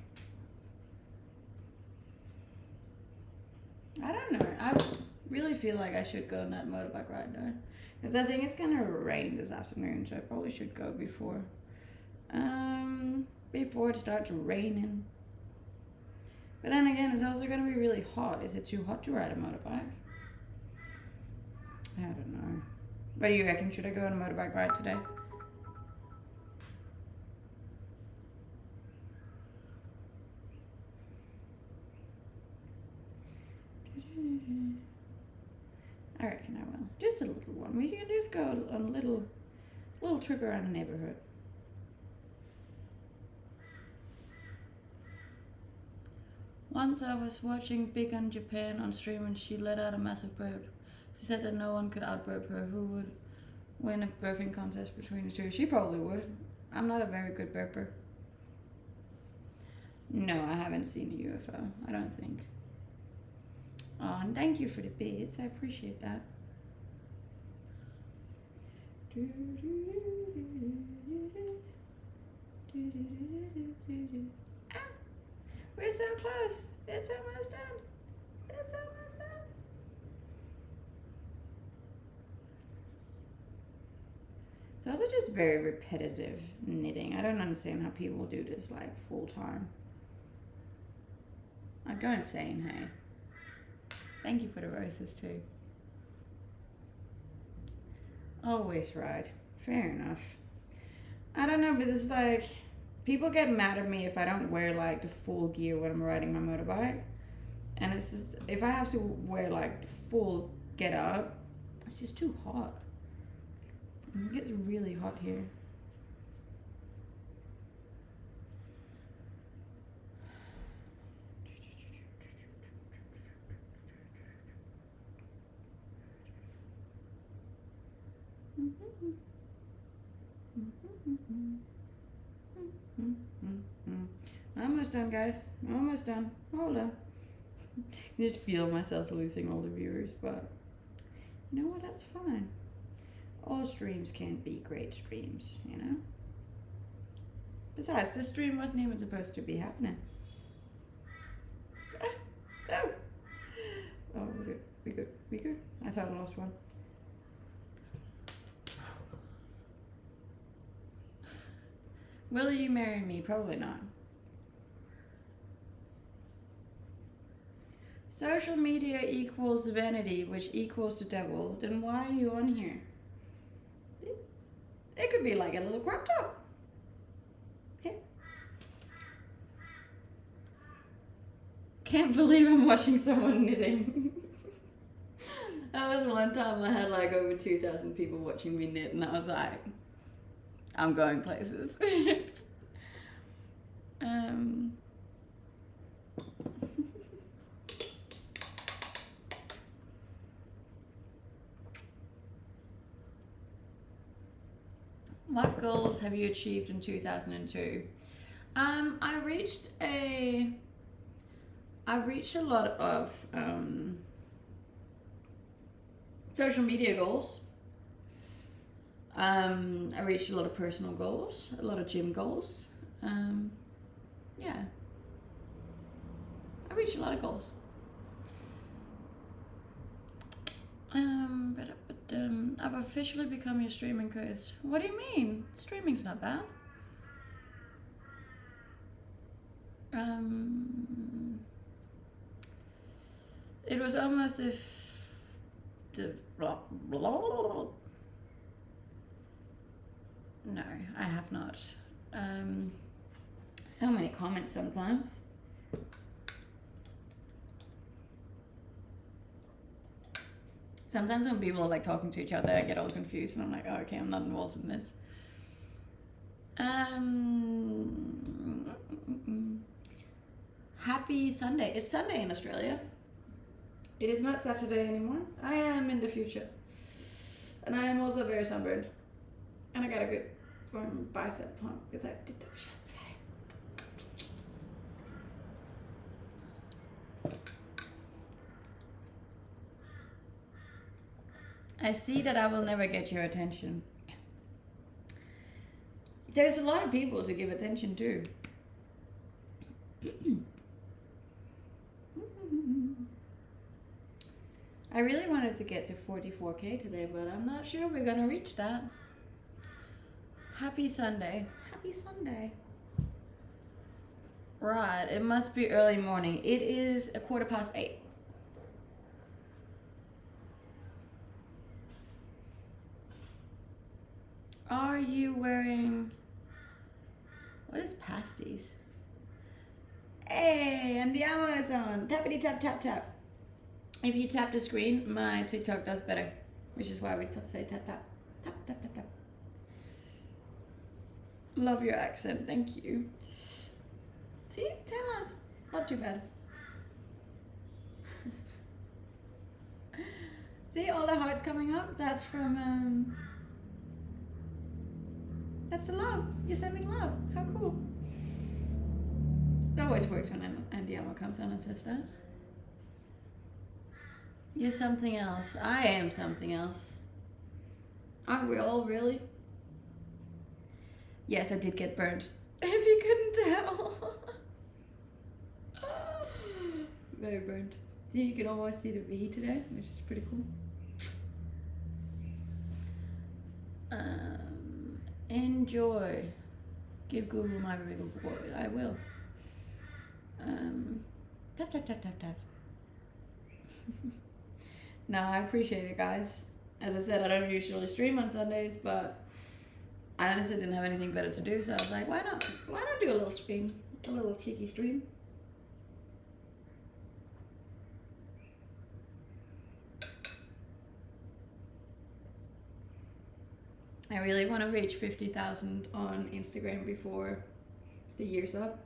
I don't know. I really feel like I should go on that motorbike ride though. Because I think it's gonna rain this afternoon, so I probably should go before it starts raining. But then again, it's also gonna be really hot. Is it too hot to ride a motorbike? I don't know. What do you reckon? Should I go on a motorbike ride today? I reckon I will. Just a little one. We can just go on a little trip around the neighborhood. Once I was watching Big on Japan on stream and she let out a massive burp. She said that no one could outburp her. Who would win a burping contest between the two? She probably would. I'm not a very good burper. No, I haven't seen a UFO. I don't think. Oh, and thank you for the bits. I appreciate that. Ah, we're so close. It's almost done. It's almost done. It's also just very repetitive knitting. I don't understand how people do this like full time. I'd go insane, hey. Thank you for the roses too. Always right. Fair enough. I don't know, but it's like people get mad at me if I don't wear like the full gear when I'm riding my motorbike. And it's just, if I have to wear like full get up, it's just too hot. It gets really hot here. Almost done, guys. Almost done. Hold on. I just feel myself losing all the viewers, but you know what? That's fine. All streams can't be great streams, you know? Besides, this stream wasn't even supposed to be happening. Ah, no! Oh, we're good. We good. We good. I thought I lost one. Will you marry me? Probably not. Social media equals vanity, which equals the devil. Then why are you on here? It could be like a little crop top. Okay. Can't believe I'm watching someone knitting. That was one time I had like over 2,000 people watching me knit, and I was like, I'm going places. What goals have you achieved in 2002? I reached a lot of social media goals. I reached a lot of personal goals, a lot of gym goals. Yeah, I reached a lot of goals. I've officially become your streaming coach. What do you mean? Streaming's not bad. It was almost if the no, I have not. So many comments sometimes. Sometimes when people are like talking to each other, I get all confused and I'm like, oh, okay, I'm not involved in this. Happy Sunday. It's Sunday in Australia. It is not Saturday anymore. I am in the future. And I am also very sunburned. And I got a good firm bicep pump because I did those yesterday. I see that I will never get your attention. There's a lot of people to give attention to. I really wanted to get to 44K today, but I'm not sure we're gonna reach that. Happy Sunday. Happy Sunday. Right, it must be early morning. It is 8:15. Are you wearing... What is pasties? Hey, Andiamo is on. Tappity tap tap tap. If you tap the screen, my TikTok does better. Which is why we say tap tap. Tap tap tap tap. Love your accent, thank you. See, 10 months. Not too bad. See all the hearts coming up? That's from that's the love. You're sending love. How cool. It always works when Andiamo comes on and says that. You're something else. I am something else. Aren't we all really? Yes, I did get burnt. If you couldn't tell. Very burnt. See, you can almost see the V today, which is pretty cool. Enjoy. Give Google my reward. I will. Tap tap tap tap tap. No, I appreciate it, guys. As I said, I don't usually stream on Sundays, but I honestly didn't have anything better to do, so I was like, why not do a little stream, a little cheeky stream. I really want to reach 50,000 on Instagram before the year's up.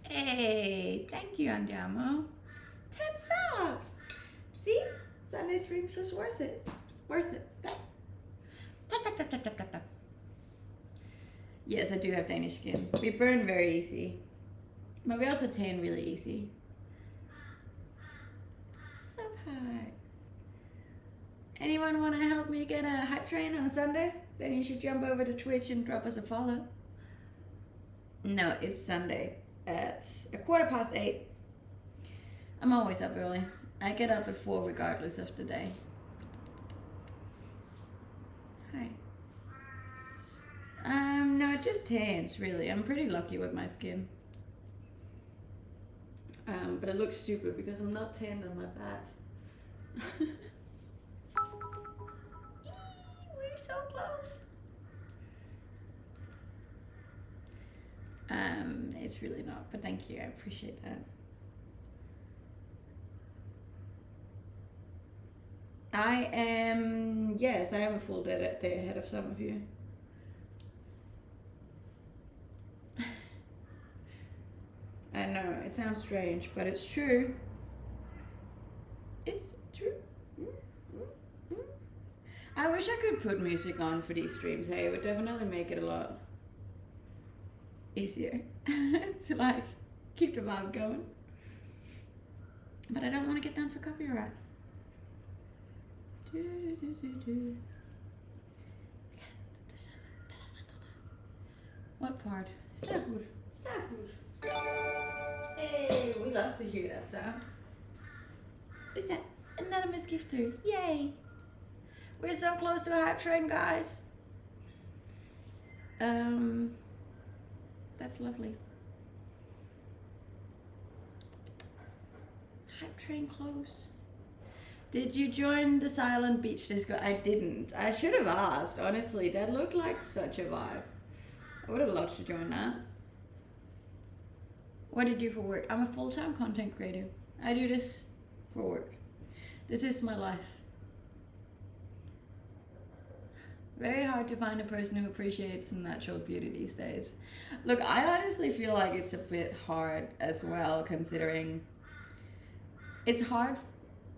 Hey, thank you, Andiamo. 10 subs. See? Sunday streams was worth it. Worth it. Yes, I do have Danish skin. We burn very easy. But we also tan really easy. Sub hi. Anyone want to help me get a hype train on a Sunday? Then you should jump over to Twitch and drop us a follow. No, it's Sunday at 8:15. I'm always up early. I get up at 4 regardless of the day. Hi. No, it just tans, really. I'm pretty lucky with my skin. But it looks stupid because I'm not tanned on my back. We're so close. It's really not, but thank you. I appreciate that. I am a full day ahead of some of you. I know, it sounds strange, but it's true. It's true. I wish I could put music on for these streams. Hey, it would definitely make it a lot easier to like keep the vibe going. But I don't want to get done for copyright. What part? Sahur. Hey, we love to hear that sound. Is that anonymous gifter? Yay! We're so close to a hype train, guys. That's lovely. Hype train close. Did you join the silent beach disco? I didn't. I should have asked. Honestly, that looked like such a vibe. I would have loved to join that. What do you do for work? I'm a full-time content creator. I do this for work. This is my life. Very hard to find a person who appreciates natural beauty these days. Look, I honestly feel like it's a bit hard as well, considering it's hard.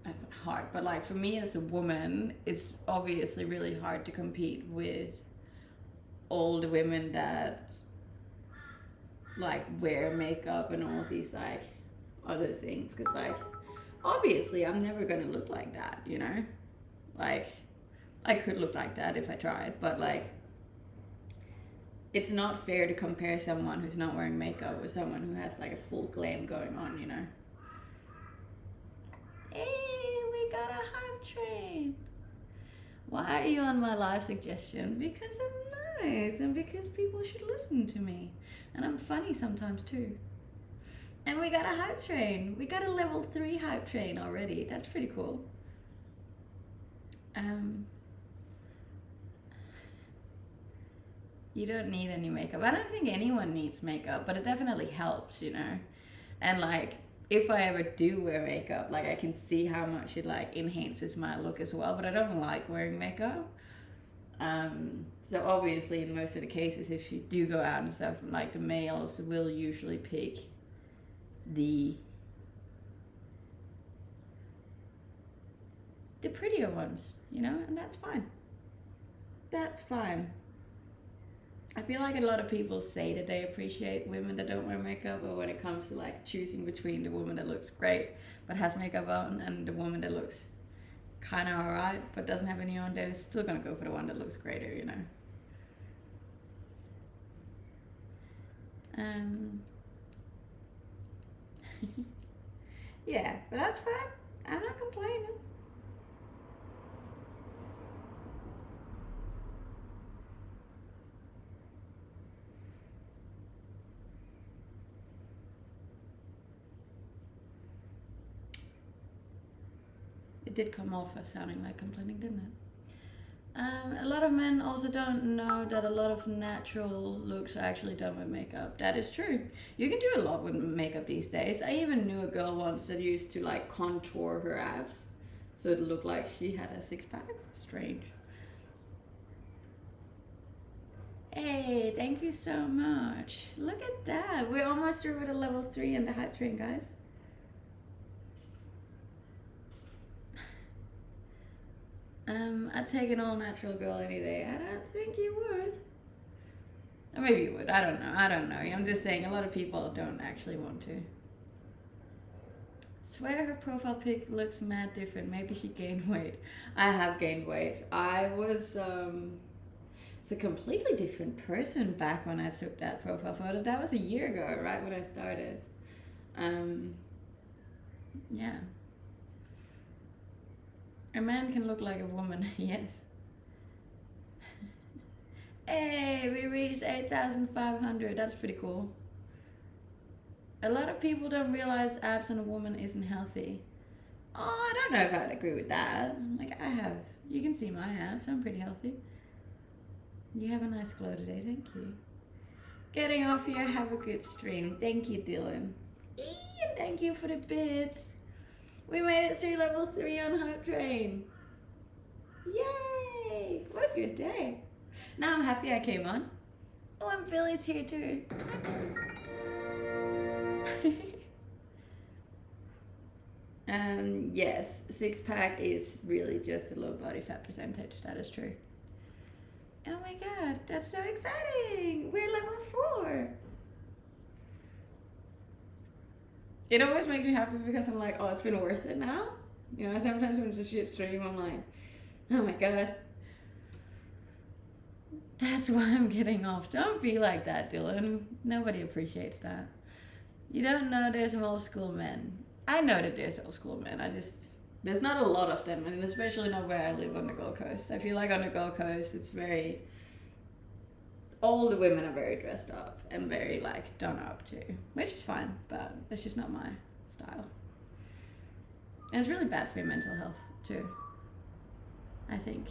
That's not hard, but like for me as a woman, it's obviously really hard to compete with all the women that like wear makeup and all these like other things, because like obviously I'm never gonna look like that, you know? Like I could look like that if I tried, but like it's not fair to compare someone who's not wearing makeup with someone who has like a full glam going on, you know? Hey, we got a hype train. Why are you on my live suggestion? Because I'm nice and because people should listen to me. And I'm funny sometimes too. And we got a hype train. We got a level 3 hype train already. That's pretty cool. You don't need any makeup. I don't think anyone needs makeup, but it definitely helps, you know? And like, if I ever do wear makeup, like I can see how much it like enhances my look as well, but I don't like wearing makeup. So obviously in most of the cases, if you do go out and stuff, like the males will usually pick the prettier ones, you know, and that's fine. That's fine. I feel like a lot of people say that they appreciate women that don't wear makeup, but when it comes to like choosing between the woman that looks great but has makeup on and the woman that looks kind of alright but doesn't have any on, they're still gonna go for the one that looks greater, you know. Yeah, but that's fine. I'm not complaining. It did come off as sounding like complaining, didn't it? A lot of men also don't know that a lot of natural looks are actually done with makeup. That is true. You can do a lot with makeup these days. I even knew a girl once that used to like contour her abs so it looked like she had a six-pack. Strange. Hey, thank you so much. Look at that. We're almost through with a level 3 in the hype train, guys. I'd take an all-natural girl any day. I don't think you would. Or maybe you would. I don't know. I don't know. I'm just saying a lot of people don't actually want to. Swear her profile pic looks mad different. Maybe she gained weight. I have gained weight. I was it's a completely different person back when I took that profile photo. That was a year ago, right when I started. Yeah. A man can look like a woman, yes. Hey, we reached 8,500. That's pretty cool. A lot of people don't realize abs on a woman isn't healthy. Oh, I don't know if I'd agree with that. Like, you can see my abs. I'm pretty healthy. You have a nice glow today. Thank you. Getting off here. Have a good stream. Thank you, Dylan. And thank you for the bits. We made it through level 3 on Hype Train. Yay! What a good day. Now I'm happy I came on. Oh, and Billy's here too. Yes, six-pack is really just a low body fat percentage. That is true. Oh my god, that's so exciting! We're level 4. It always makes me happy because I'm like, oh, it's been worth it now. You know, sometimes when it's a shit stream, I'm like, oh my god. That's why I'm getting off. Don't be like that, Dylan. Nobody appreciates that. You don't know there's old school men. I know that there's old school men. There's not a lot of them, and especially not where I live on the Gold Coast. I feel like on the Gold Coast, it's very... all the women are very dressed up and very like done up too, which is fine, but it's just not my style. And it's really bad for your mental health too, I think.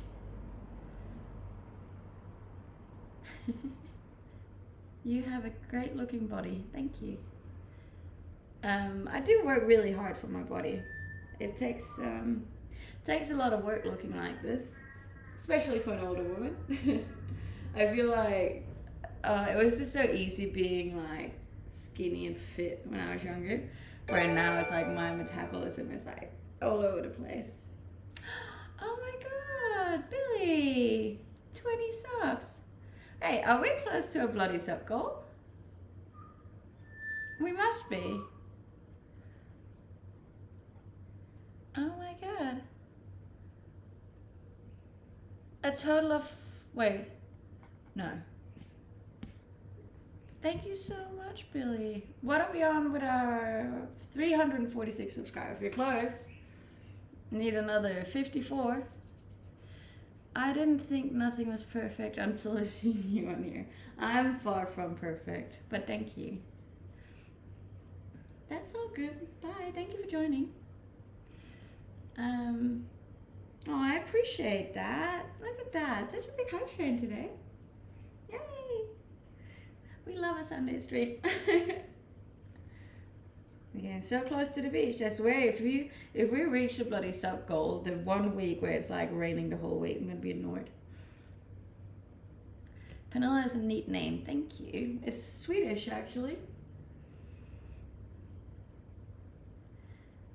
You have a great looking body. Thank you. I do work really hard for my body. It takes a lot of work looking like this, especially for an older woman. I feel like it was just so easy being like skinny and fit when I was younger, where now it's like my metabolism is like all over the place. Oh my god, Billy! 20 subs. Hey, are we close to a bloody sub goal? We must be. Oh my god. A total of... wait. No. Thank you so much, Billy. What are we on with our 346 subscribers? We're close. Need another 54. I didn't think nothing was perfect until I seen you on here. I'm far from perfect, but thank you. That's all good. Bye. Thank you for joining. Oh, I appreciate that. Look at that. Such a big hype train today. Yay! We love a Sunday stream. We're getting so close to the beach. Just wait. If we reach the bloody sub goal, the 1 week where it's like raining the whole week, I'm gonna be annoyed. Pernilla is a neat name. Thank you. It's Swedish, actually.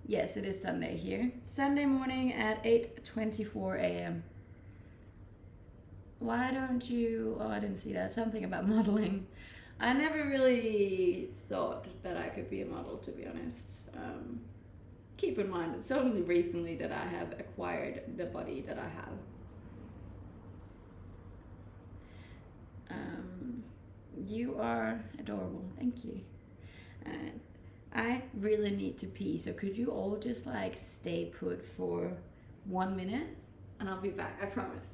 Yes, it is Sunday here. Sunday morning at 8:24 a.m. Why don't you... oh, I didn't see that. Something about modeling. I never really thought that I could be a model, to be honest. Keep in mind, it's only recently that I have acquired the body that I have. You are adorable. Thank you. I really need to pee, so could you all just like stay put for 1 minute and I'll be back, I promise.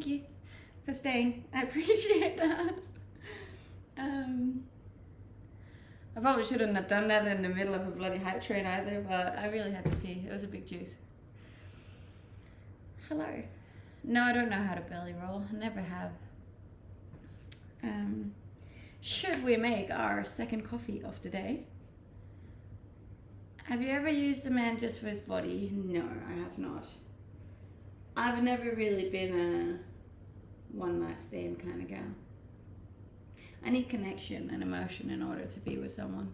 thank you for staying. I appreciate that. I probably shouldn't have done that in the middle of a bloody hype train either, but I really had to pee. It was a big juice. Hello. No, I don't know how to belly roll. I never have. Should we make our second coffee of the day? Have you ever used a man just for his body? No, I have not. I've never really been a one-night stand kind of gal. I need connection and emotion in order to be with someone.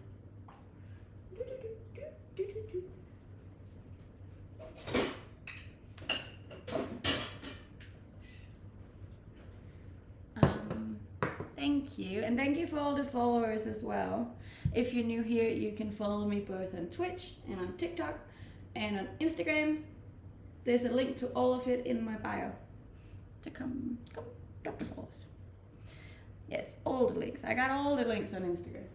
Thank you, and thank you for all the followers as well. If you're new here, you can follow me both on Twitch and on TikTok and on Instagram. There's a link to all of it in my bio to come drop the follows. Yes, all the links. I got all the links on Instagram.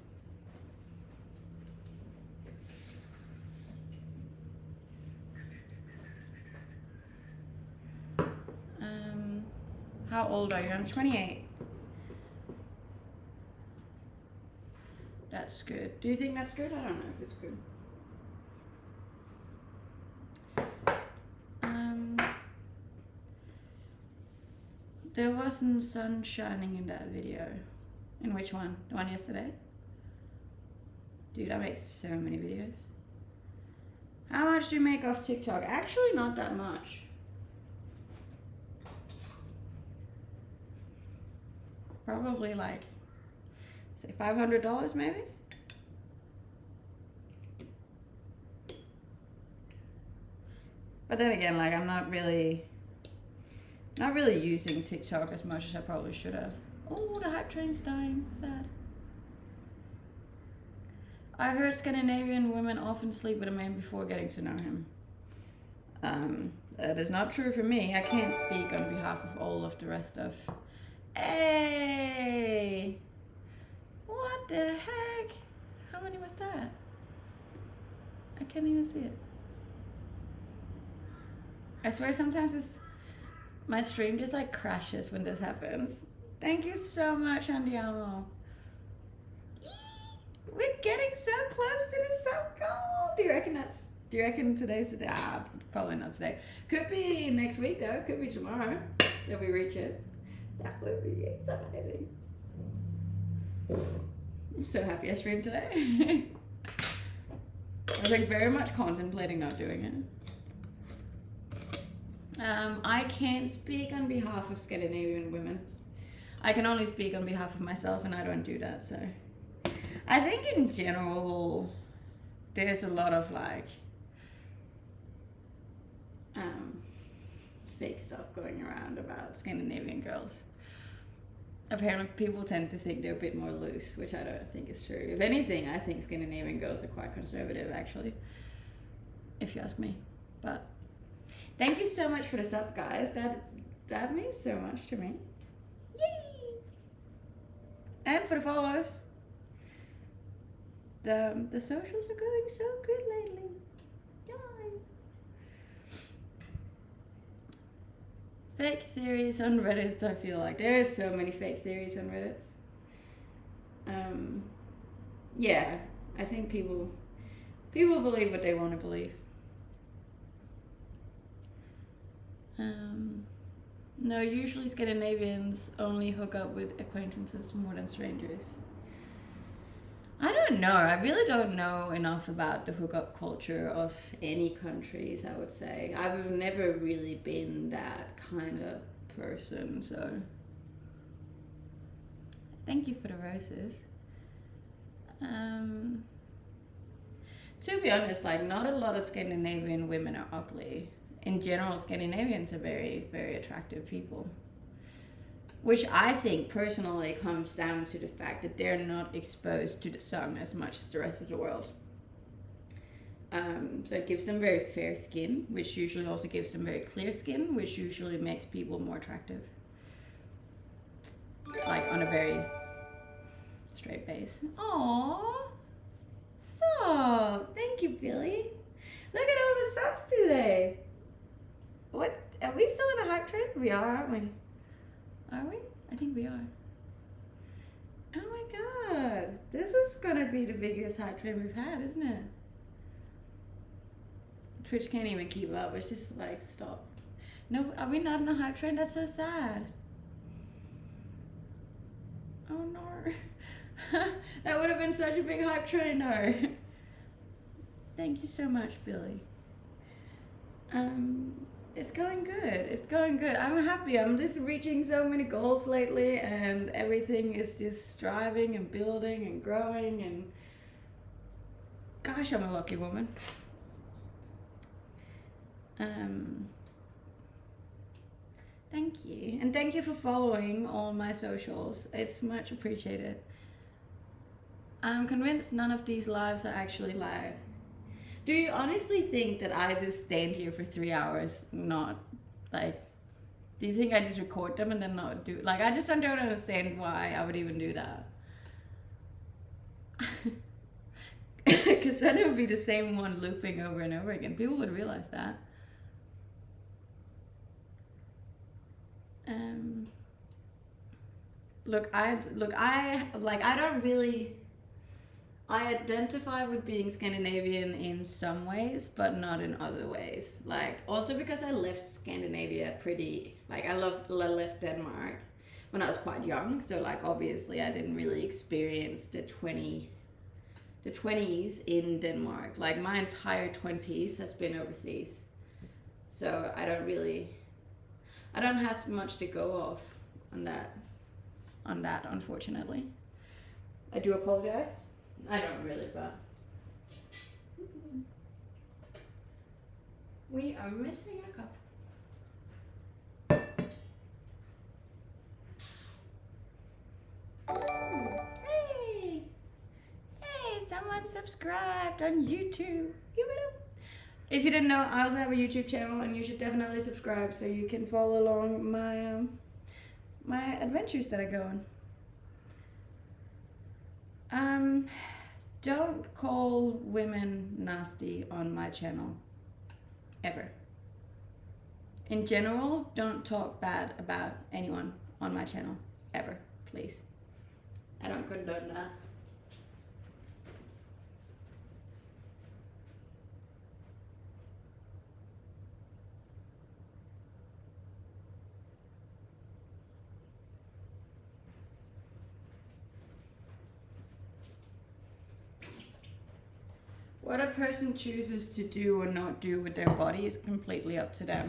How old are you? I'm 28. That's good. Do you think that's good? I don't know if it's good. There wasn't sun shining in that video. In which one? The one yesterday? Dude, I make so many videos. How much do you make off TikTok? Actually, not that much. Probably like, say $500 maybe? But then again, like I'm not really using TikTok as much as I probably should have. Oh, the hype train's dying. Sad. I heard Scandinavian women often sleep with a man before getting to know him. That is not true for me. I can't speak on behalf of all of the rest of... Hey! What the heck? How many was that? I can't even see it. I swear sometimes my stream just like crashes when this happens. Thank you so much, Andiamo. We're getting so close to the sun goal. Do you reckon today's the day? Probably not today. Could be next week though. Could be tomorrow that we reach it. That would be exciting. I'm so happy I streamed today. I was like very much contemplating not doing it. I can't speak on behalf of Scandinavian women. I can only speak on behalf of myself, and I don't do that, so. I think in general, there's a lot of like, fake stuff going around about Scandinavian girls. Apparently people tend to think they're a bit more loose, which I don't think is true. If anything, I think Scandinavian girls are quite conservative, actually, if you ask me. But thank you so much for the sub, guys. That means so much to me. Yay! And for the follows. The socials are going so good lately. Yay! Fake theories on Reddit, I feel like. There are so many fake theories on Reddit. Yeah, I think people believe what they want to believe. No, usually Scandinavians only hook up with acquaintances more than strangers. I don't know. I really don't know enough about the hookup culture of any countries, I would say. I've never really been that kind of person, so. Thank you for the roses. To be honest, like, not a lot of Scandinavian women are ugly. In general, Scandinavians are very, very attractive people. Which I think personally comes down to the fact that they're not exposed to the sun as much as the rest of the world. So it gives them very fair skin, which usually also gives them very clear skin, which usually makes people more attractive. Like on a very straight base. Aww. Stop. Thank you, Billy. Look at all the subs today. What? Are we still in a hype train? We are, aren't we? Are we? I think we are. Oh my god. This is gonna be the biggest hype train we've had, isn't it? Twitch can't even keep up. It's just like, stop. No, are we not in a hype train? That's so sad. Oh no. That would have been such a big hype train, no. Thank you so much, Billy. It's going good. It's going good. I'm happy. I'm just reaching so many goals lately, and everything is just striving and building and growing, and gosh, I'm a lucky woman. Thank you. And thank you for following all my socials. It's much appreciated. I'm convinced none of these lives are actually live. Do you honestly think that I just stand here for 3 hours, not like, do you think I just record them and then not do, like, I just don't understand why I would even do that. Because then it would be the same one looping over and over again. People would realize that. I don't really, I identify with being Scandinavian in some ways, but not in other ways. Like, also because I left Scandinavia pretty, like, I left Denmark when I was quite young. So, like, obviously I didn't really experience the 20s in Denmark. Like, my entire 20s has been overseas. So I don't have much to go off on that, unfortunately. I do apologize. I don't really, but we are missing a cup. Hey! Hey, someone subscribed on YouTube. If you didn't know, I also have a YouTube channel, and you should definitely subscribe so you can follow along my my adventures that I go on. Don't call women nasty on my channel, ever. In general, don't talk bad about anyone on my channel, ever, please. I don't condone that. What a person chooses to do or not do with their body is completely up to them,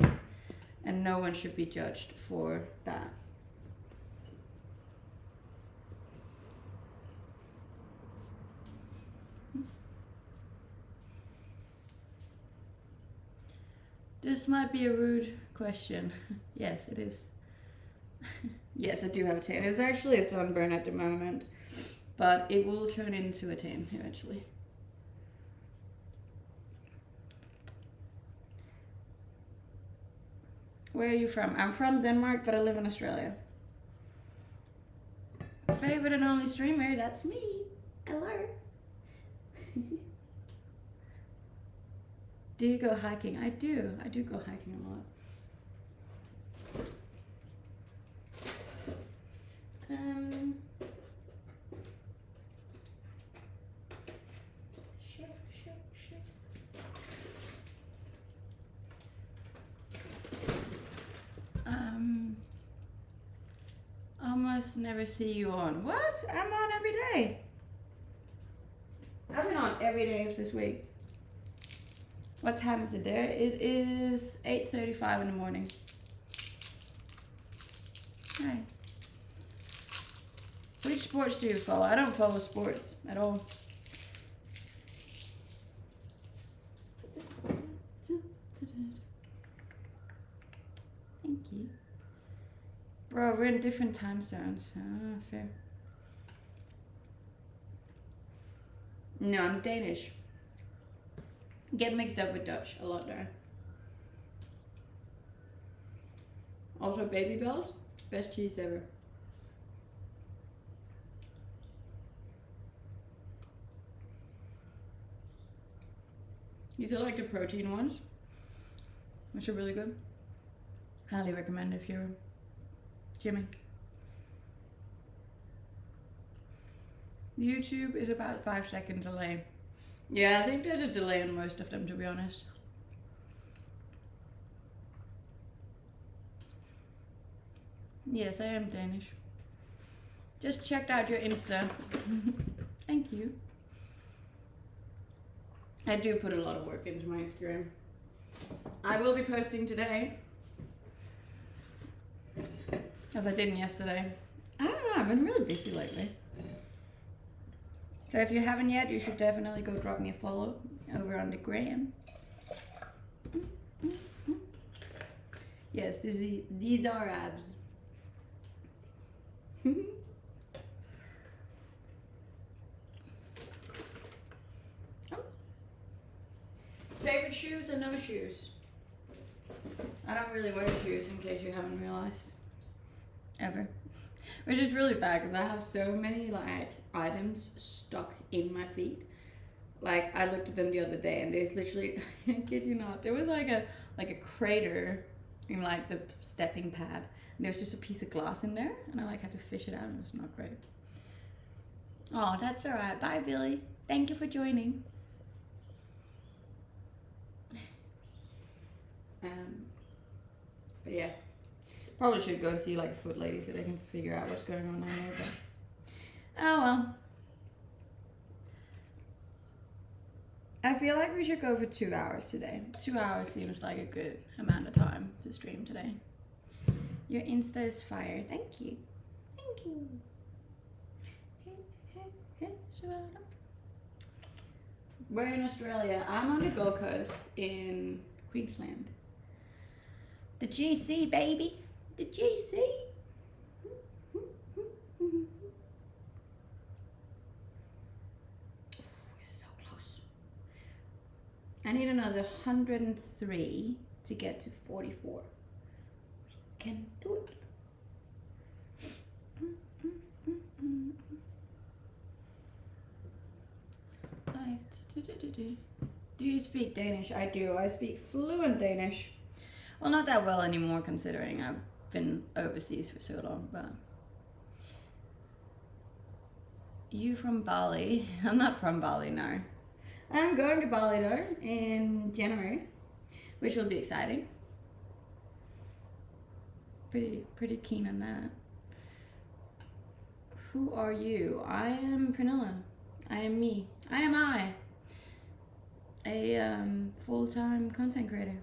and no one should be judged for that. This might be a rude question. Yes, it is. Yes, I do have a tan. It's actually a sunburn at the moment, but it will turn into a tan eventually. Where are you from? I'm from Denmark, but I live in Australia. Favorite and only streamer, that's me. Hello. Do you go hiking? I do. I do go hiking a lot. Almost never see you on. What? I'm on every day. I've been on every day of this week. What time is it there? It is 8:35 in the morning. Hi. Which sports do you follow? I don't follow sports at all. Thank you. Bro, we're in different time zones. Ah, fair. No, I'm Danish. Get mixed up with Dutch a lot there. Also, Baby Bells, best cheese ever. These are like the protein ones, which are really good. Highly recommend if you're gymming. YouTube is about 5-second delay. Yeah, I think there's a delay on most of them, to be honest. Yes, I am Danish. Just checked out your Insta. Thank you. I do put a lot of work into my Instagram. I will be posting today, as I didn't yesterday. I don't know, I've been really busy lately. So if you haven't yet, you should definitely go drop me a follow over on the gram. Yes, these are abs. Oh. Favorite shoes or no shoes? I don't really wear shoes, in case you haven't realized. Ever. Which is really bad because I have so many like items stuck in my feet. Like I looked at them the other day and there's literally, I kid you not, there was like a crater in like the stepping pad. And there's just a piece of glass in there and I like had to fish it out and it's not great. Oh, that's alright. Bye, Billy. Thank you for joining. But yeah, probably should go see like a foot lady so they can figure out what's going on down there. But oh well. I feel like we should go for 2 hours today. 2 hours seems like a good amount of time to stream today. Your Insta is fire. Thank you. Thank you. We're in Australia. I'm on the Gold Coast in Queensland. The GC, baby. The GC. So close. I need another 103 to get to 44. We can do it. Do you speak Danish? I do. I speak fluent Danish. Well, not that well anymore considering I've been overseas for so long, but... You from Bali? I'm not from Bali, no. I'm going to Bali though in January, which will be exciting. Pretty keen on that. Who are you? I am Pernilla. I am me. I am a full-time content creator.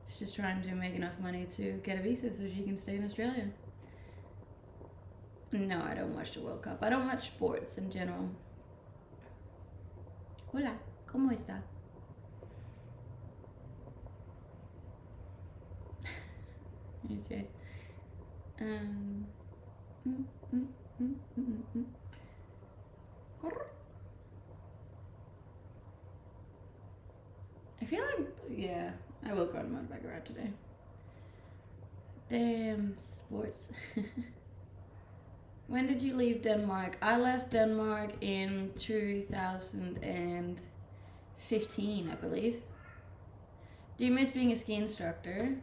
She's just trying to make enough money to get a visa so she can stay in Australia. No, I don't watch the World Cup. I don't watch sports in general. Hola, ¿cómo está? Okay. I feel like, yeah, I will go on a motorbike ride today. Damn, sports. When did you leave Denmark? I left Denmark in 2015, I believe. Do you miss being a ski instructor?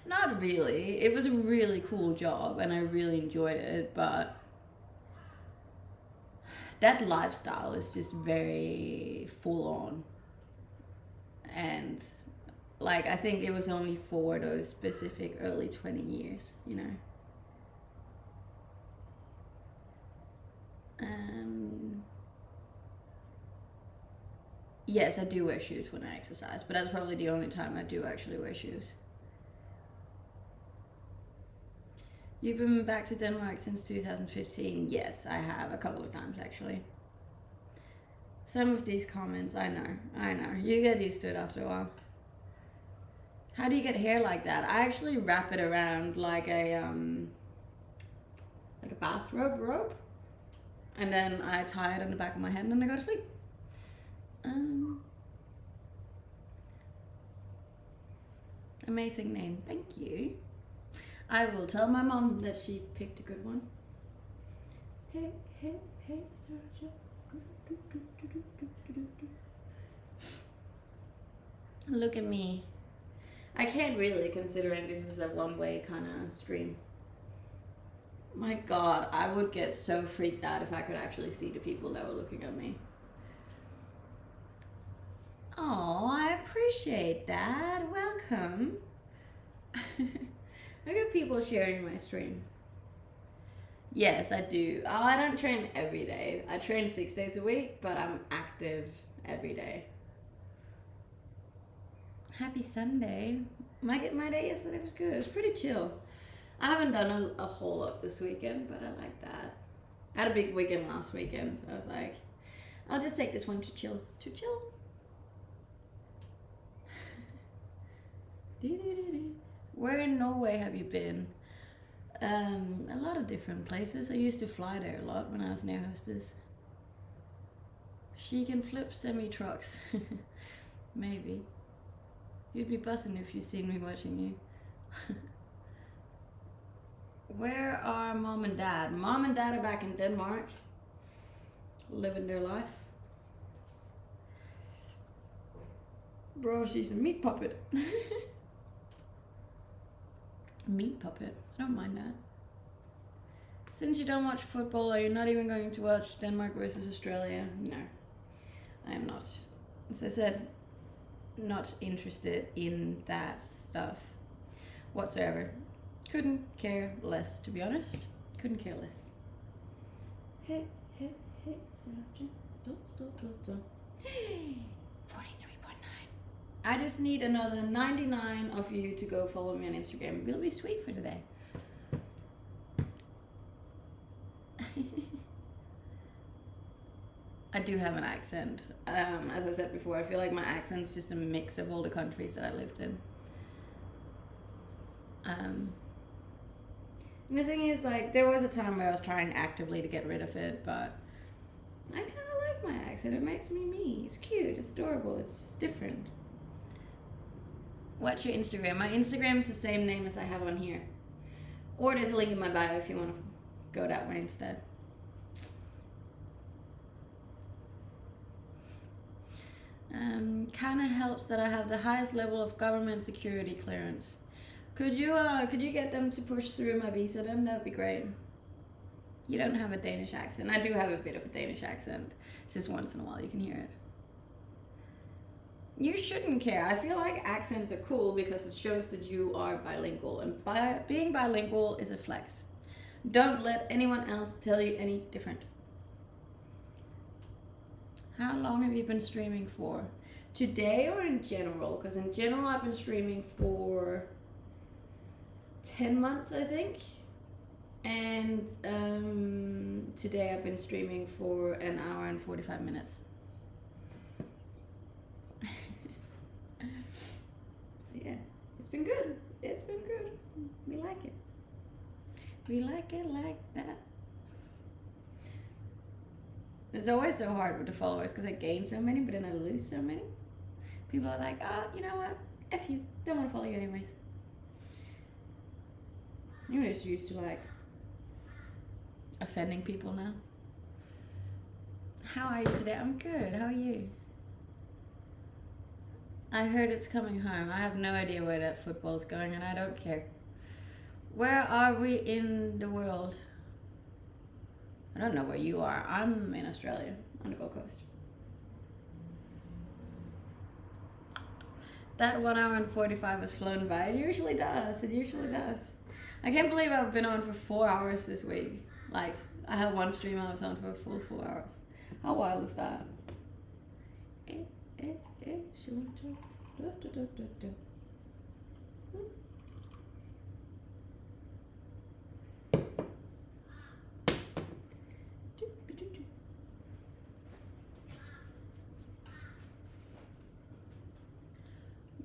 Not really. It was a really cool job and I really enjoyed it, but that lifestyle is just very full on. And like, I think it was only for those specific early 20 years, you know. Yes, I do wear shoes when I exercise, but that's probably the only time I do actually wear shoes. You've been back to Denmark since 2015. Yes, I have a couple of times actually. Some of these comments, I know. You get used to it after a while. How do you get hair like that? I actually wrap it around like a bathrobe rope. And then I tie it on the back of my head and then I go to sleep. Amazing name, thank you. I will tell my mom that she picked a good one. Hey, Sergeant. Look at me. I can't really, considering this is a one-way kind of stream. My God, I would get so freaked out if I could actually see the people that were looking at me. Oh, I appreciate that. Welcome. Look at people sharing my stream. Yes, I do. Oh, I don't train every day. I train 6 days a week, but I'm active every day. Happy Sunday. My day yesterday was good. It was pretty chill. I haven't done a whole lot this weekend, but I like that. I had a big weekend last weekend, so I was like, I'll just take this one to chill. Where in Norway have you been? A lot of different places. I used to fly there a lot when I was an air hostess. She can flip semi-trucks. Maybe. You'd be buzzing if you seen me watching you. Where are mom and dad? Mom and dad are back in Denmark, living their life. Bro, she's a meat puppet. Meat puppet? I don't mind that. Since you don't watch football, are you not even going to watch Denmark versus Australia? No, I am not. As I said, not interested in that stuff whatsoever. Couldn't care less, to be honest. Couldn't care less. Hey, 43.9. I just need another 99 of you to go follow me on Instagram. We'll be sweet for today. I do have an accent. As I said before, I feel like my accent's just a mix of all the countries that I lived in. And the thing is, like, there was a time where I was trying actively to get rid of it, but I kind of like my accent. It makes me me. It's cute. It's adorable. It's different. What's your Instagram? My Instagram is the same name as I have on here. Or there's a link in my bio if you want to go that way instead. Kind of helps that I have the highest level of government security clearance. Could you get them to push through my visa then? That'd be great. You don't have a Danish accent. I do have a bit of a Danish accent. It's just once in a while you can hear it. You shouldn't care. I feel like accents are cool because it shows that you are bilingual, and being bilingual is a flex. Don't let anyone else tell you any different. How long have you been streaming for? Today or in general? Because in general I've been streaming for 10 months, I think. And today I've been streaming for an hour and 45 minutes. So yeah, it's been good. It's been good. We like it. We like it like that. It's always so hard with the followers because I gain so many, but then I lose so many. People are like, oh, you know what? F you. Don't want to follow you anyways. I'm just used to like offending people now. How are you today? I'm good. How are you? I heard it's coming home. I have no idea where that football's going and I don't care. Where are we in the world? I don't know where you are. I'm in Australia, on the Gold Coast. That 1 hour and 45 has flown by. It usually does. It usually does. I can't believe I've been on for 4 hours this week. Like, I had one stream I was on for a full 4 hours. How wild is that?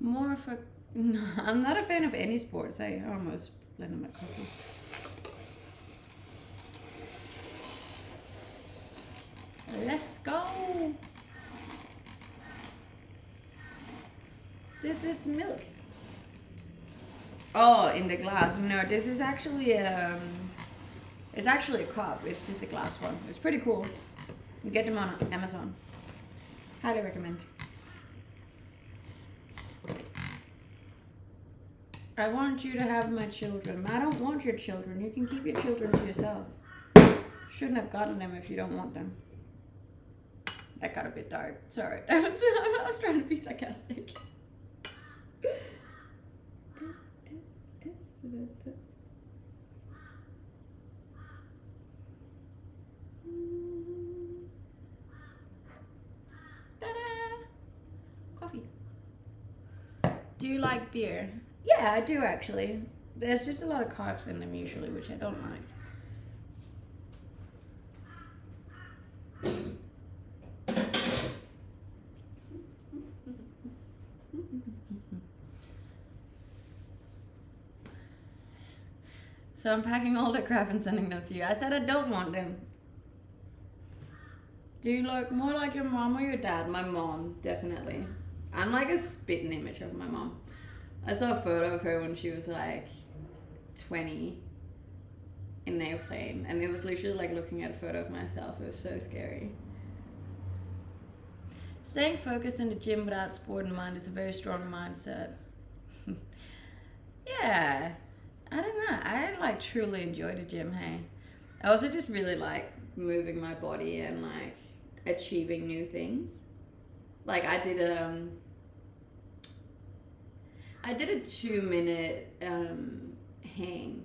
More for... No, I'm not a fan of any sports. I almost blended my coffee. Let's go! This is milk. Oh, in the glass. No, this is actually it's actually a cup. It's just a glass one. It's pretty cool. You get them on Amazon. Highly recommend. I want you to have my children. I don't want your children. You can keep your children to yourself. Shouldn't have gotten them if you don't want them. That got a bit dark. Sorry. I was trying to be sarcastic. Ta-da! Coffee. Do you like beer? Yeah, I do actually. There's just a lot of carbs in them usually, which I don't like. So I'm packing all the crap and sending them to you. I said I don't want them. Do you look more like your mom or your dad? My mom, definitely. I'm like a spitting image of my mom. I saw a photo of her when she was like 20 in an airplane, and it was literally like looking at a photo of myself. It was so scary. Staying focused in the gym without sport in mind is a very strong mindset. Yeah, I don't know. I like truly enjoy the gym, hey. I also just really like moving my body and like achieving new things. Like I did a 2-minute hang,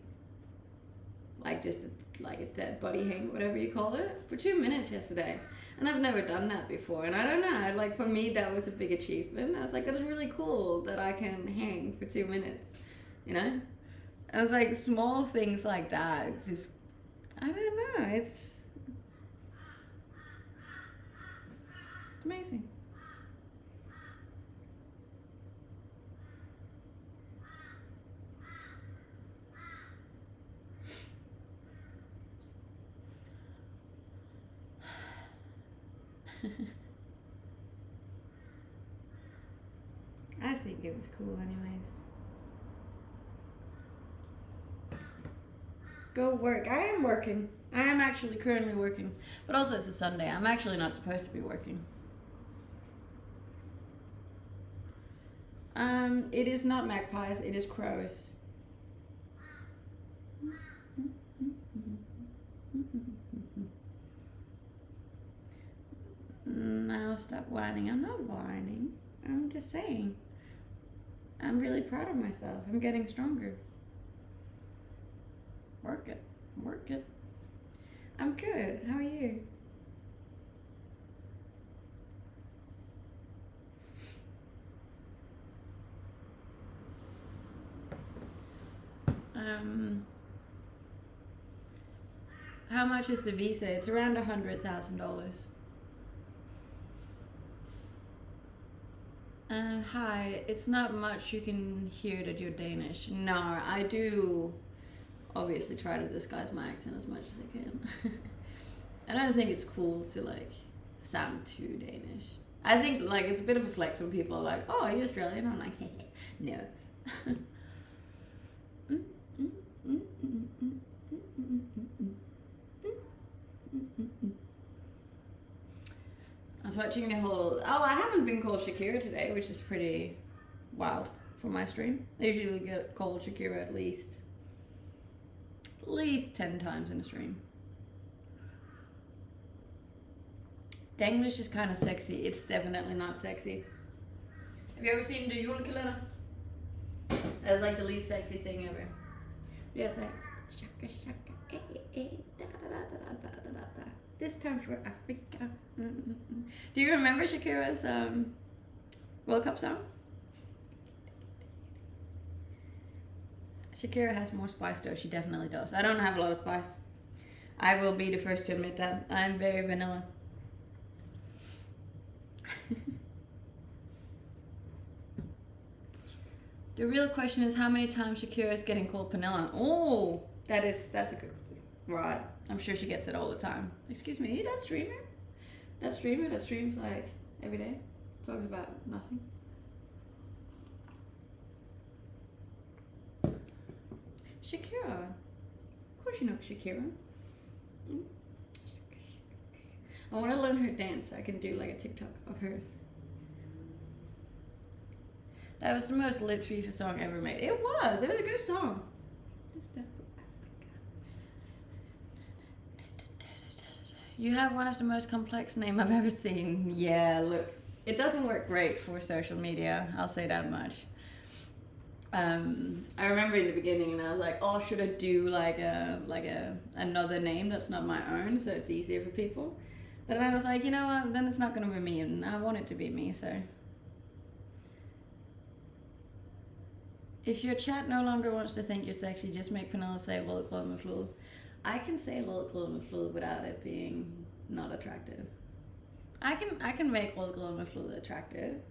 like just like a dead body hang, whatever you call it, for 2 minutes yesterday. And I've never done that before, and I don't know, like for me that was a big achievement. I was like, that's really cool that I can hang for 2 minutes, you know? I was like, small things like that, just, I don't know, it's amazing. I think it was cool anyways. Go work. I am working. I am actually currently working. But also it's a Sunday. I'm actually not supposed to be working. It is not magpies, it is crows. Now stop whining. I'm not whining. I'm just saying. I'm really proud of myself. I'm getting stronger. Work it. Work it. I'm good. How are you? How much is the visa? It's around $100,000. Hi, it's not much you can hear that you're Danish. No, I do obviously try to disguise my accent as much as I can. I don't think it's cool to like sound too Danish. I think like it's a bit of a flex when people are like, oh, are you Australian? I'm like, no. I was watching the whole, I haven't been called Shakira today, which is pretty wild for my stream. I usually get called Shakira at least 10 times in a stream. Denglish is kind of sexy. It's definitely not sexy. Have you ever seen the julekalender? That's like the least sexy thing ever. Yes, like shaka shaka, da da da da da da da da. This time for Africa. Do you remember Shakira's World Cup song? Shakira has more spice though, she definitely does. I don't have a lot of spice. I will be the first to admit that. I'm very vanilla. The real question is how many times Shakira is getting called Panilla. Oh, that's a good, right. I'm sure she gets it all the time. Excuse me, that streamer that streams like every day, talks about nothing. Shakira, of course you know Shakira. I want to learn her dance so I can do like a TikTok of hers. That was the most lit FIFA song ever made. It was a good song. You have one of the most complex names I've ever seen. Yeah, look, it doesn't work great for social media. I'll say that much. I remember in the beginning, and I was like, "Oh, should I do like another name that's not my own, so it's easier for people?" But then I was like, you know what? Then it's not gonna be me, and I want it to be me. So, if your chat no longer wants to think you're sexy, just make Pernilla say "Lilleklovmeflul." I can say "Lilleklovmeflul" without it being not attractive. I can make "Lilleklovmeflul" attractive.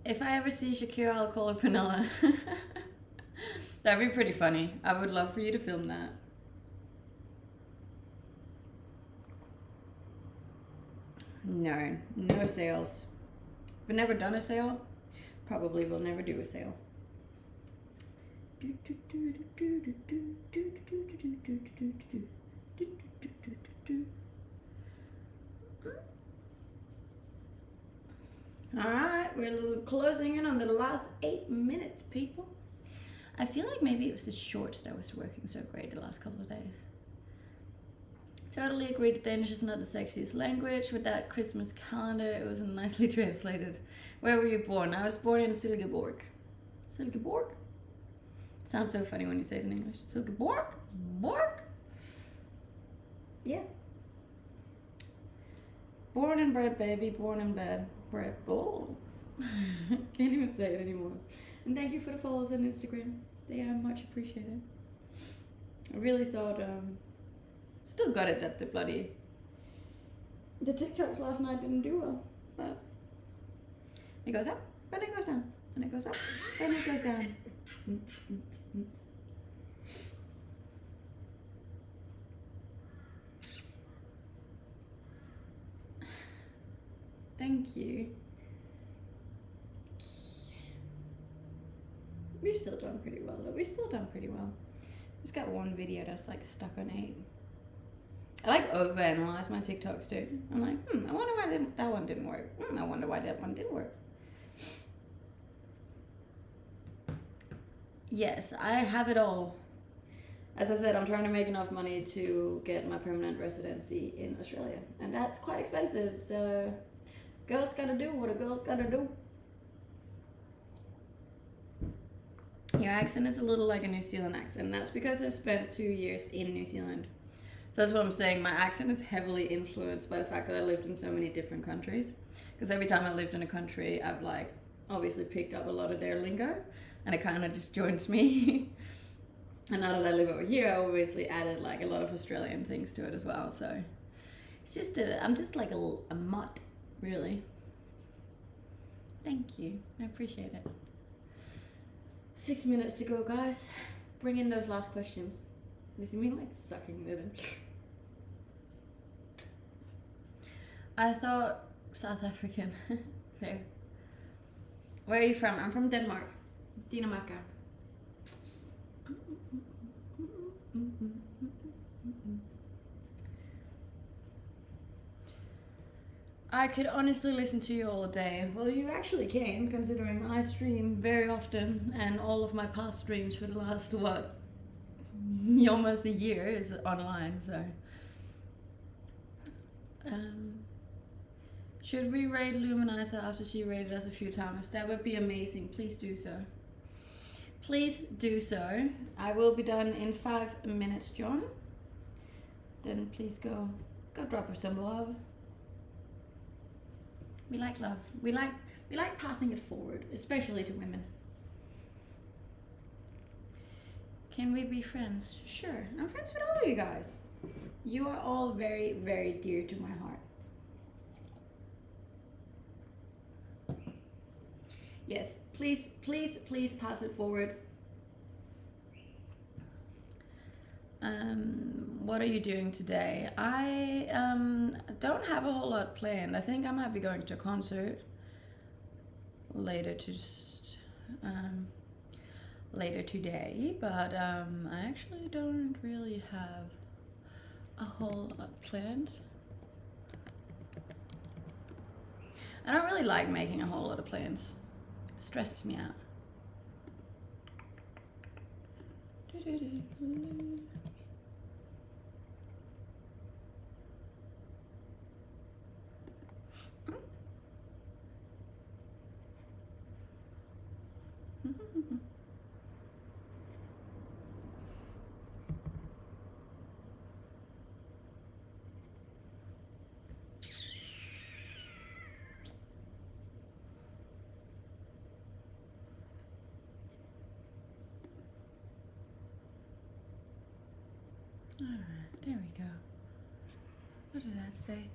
If I ever see Shakira, I'll call her Pernilla. That'd be pretty funny. I would love for you to film that. No sales. We've never done a sale. Probably will never do a sale. Alright, we're closing in on the last 8 minutes, people. I feel like maybe it was the shorts that was working so great the last couple of days. Totally agree that Danish is not the sexiest language. With that Christmas calendar, it was nicely translated. Where were you born? I was born in Silkeborg. Silkeborg? Sounds so funny when you say it in English. Silkeborg? Borg? Yeah. Born and bred, baby. Born and bred. Oh. Can't even say it anymore. And thank you for the follows on Instagram. They are much appreciated. I really thought, still got it that the TikToks last night didn't do well, but it goes up, and it goes down, and it goes up, and it goes down. Thank you. We've still done pretty well though. Just got one video that's like stuck on 8. I like overanalyze my TikToks too. I'm like, I wonder why that one didn't work. I wonder why that one did work. Yes, I have it all. As I said, I'm trying to make enough money to get my permanent residency in Australia. And that's quite expensive, so girls gotta do what a girl's gotta do. Your accent is a little like a New Zealand accent. That's because I spent 2 years in New Zealand. So that's what I'm saying. My accent is heavily influenced by the fact that I lived in so many different countries. Because every time I lived in a country, I've like obviously picked up a lot of their lingo, and it kind of just joins me. And now that I live over here, I obviously added like a lot of Australian things to it as well. So it's just I'm just like a mutt, really. Thank you. I appreciate it. 6 minutes to go, guys. Bring in those last questions. You see me like sucking it in. I thought South African. Fair. Where are you from? I'm from Denmark. Dinamarca. I could honestly listen to you all day. Well, you actually can, considering I stream very often, and all of my past streams for the last, almost a year is online, so. Should we raid Luminizer after she raided us a few times? That would be amazing. Please do so. Please do so. I will be done in 5 minutes, John. Then please go drop her some love. We like love. We like passing it forward, especially to women. Can we be friends? Sure. I'm friends with all of you guys. You are all very, very dear to my heart. Yes, please, please, please pass it forward. What are you doing today? I don't have a whole lot planned. I think I might be going to a concert later today, but I actually don't really have a whole lot planned. I don't really like making a whole lot of plans. It stresses me out. Alright, there we go. What did I say?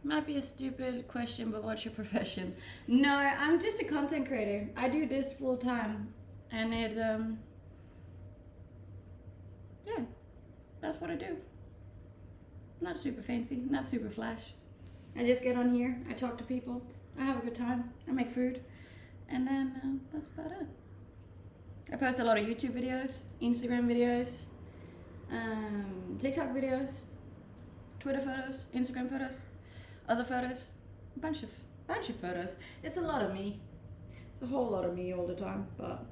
Might be a stupid question, but what's your profession? No, I'm just a content creator. I do this full time, and it, yeah, that's what I do. Not super fancy, not super flash. I just get on here, I talk to people, I have a good time, I make food, and then that's about it. I post a lot of YouTube videos, Instagram videos, TikTok videos, Twitter photos, Instagram photos, other photos, a bunch of photos. It's a lot of me. It's a whole lot of me all the time, but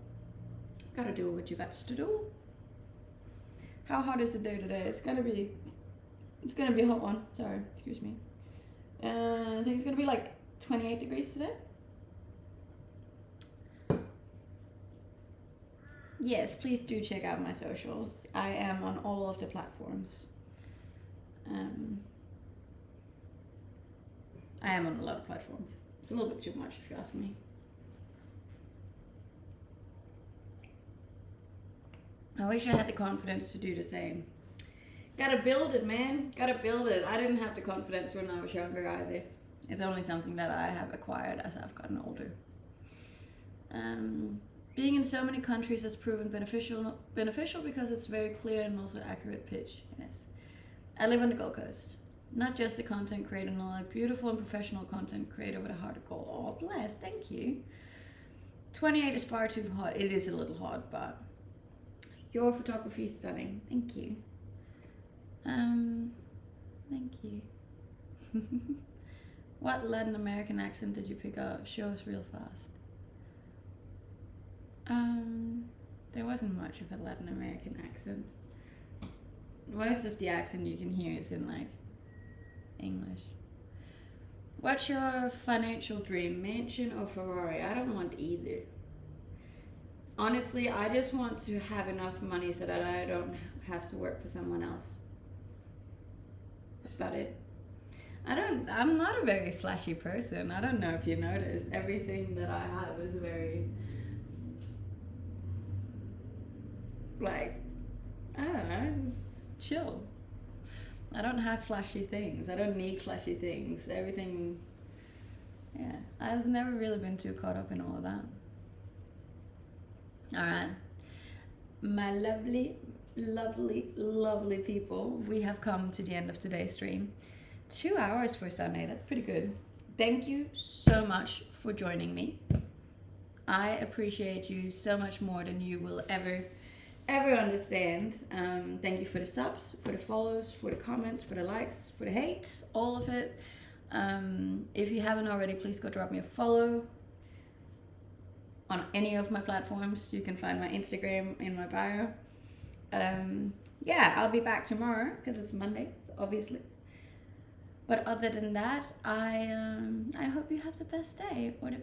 gotta do what you got to do. How hot is the day today? It's gonna be a hot one. Sorry, excuse me. I think it's gonna be like 28 degrees today. Yes, please do check out my socials. I am on all of the platforms. I am on a lot of platforms. It's a little bit too much if you ask me. I wish I had the confidence to do the same. Gotta build it, man. Gotta build it. I didn't have the confidence when I was younger either. It's only something that I have acquired as I've gotten older. Being in so many countries has proven beneficial because it's very clear and also accurate pitch. Yes. I live on the Gold Coast. Not just a content creator, not a beautiful and professional content creator with a heart of gold. Oh, bless, thank you. 28 is far too hot. It is a little hot, but your photography is stunning. Thank you. Thank you. What Latin American accent did you pick up? Show us real fast. There wasn't much of a Latin American accent. Most of the accent you can hear is in like English. What's your financial dream? Mansion or Ferrari? I don't want either. Honestly, I just want to have enough money so that I don't have to work for someone else. That's about it. I'm not a very flashy person. I don't know if you noticed. Everything that I have is very, like, I don't know, just chill. I don't have flashy things. I don't need flashy things. Everything, yeah. I've never really been too caught up in all of that. Alright. My lovely, lovely, lovely people, we have come to the end of today's stream. 2 hours for Sunday, that's pretty good. Thank you so much for joining me. I appreciate you so much more than you will ever understand. Thank you for the subs, for the follows, for the comments, for the likes, for the hate, all of it. If you haven't already, please go drop me a follow on any of my platforms. You can find my Instagram in my bio. Yeah, I'll be back tomorrow because it's Monday, so obviously. But other than that, I hope you have the best day or the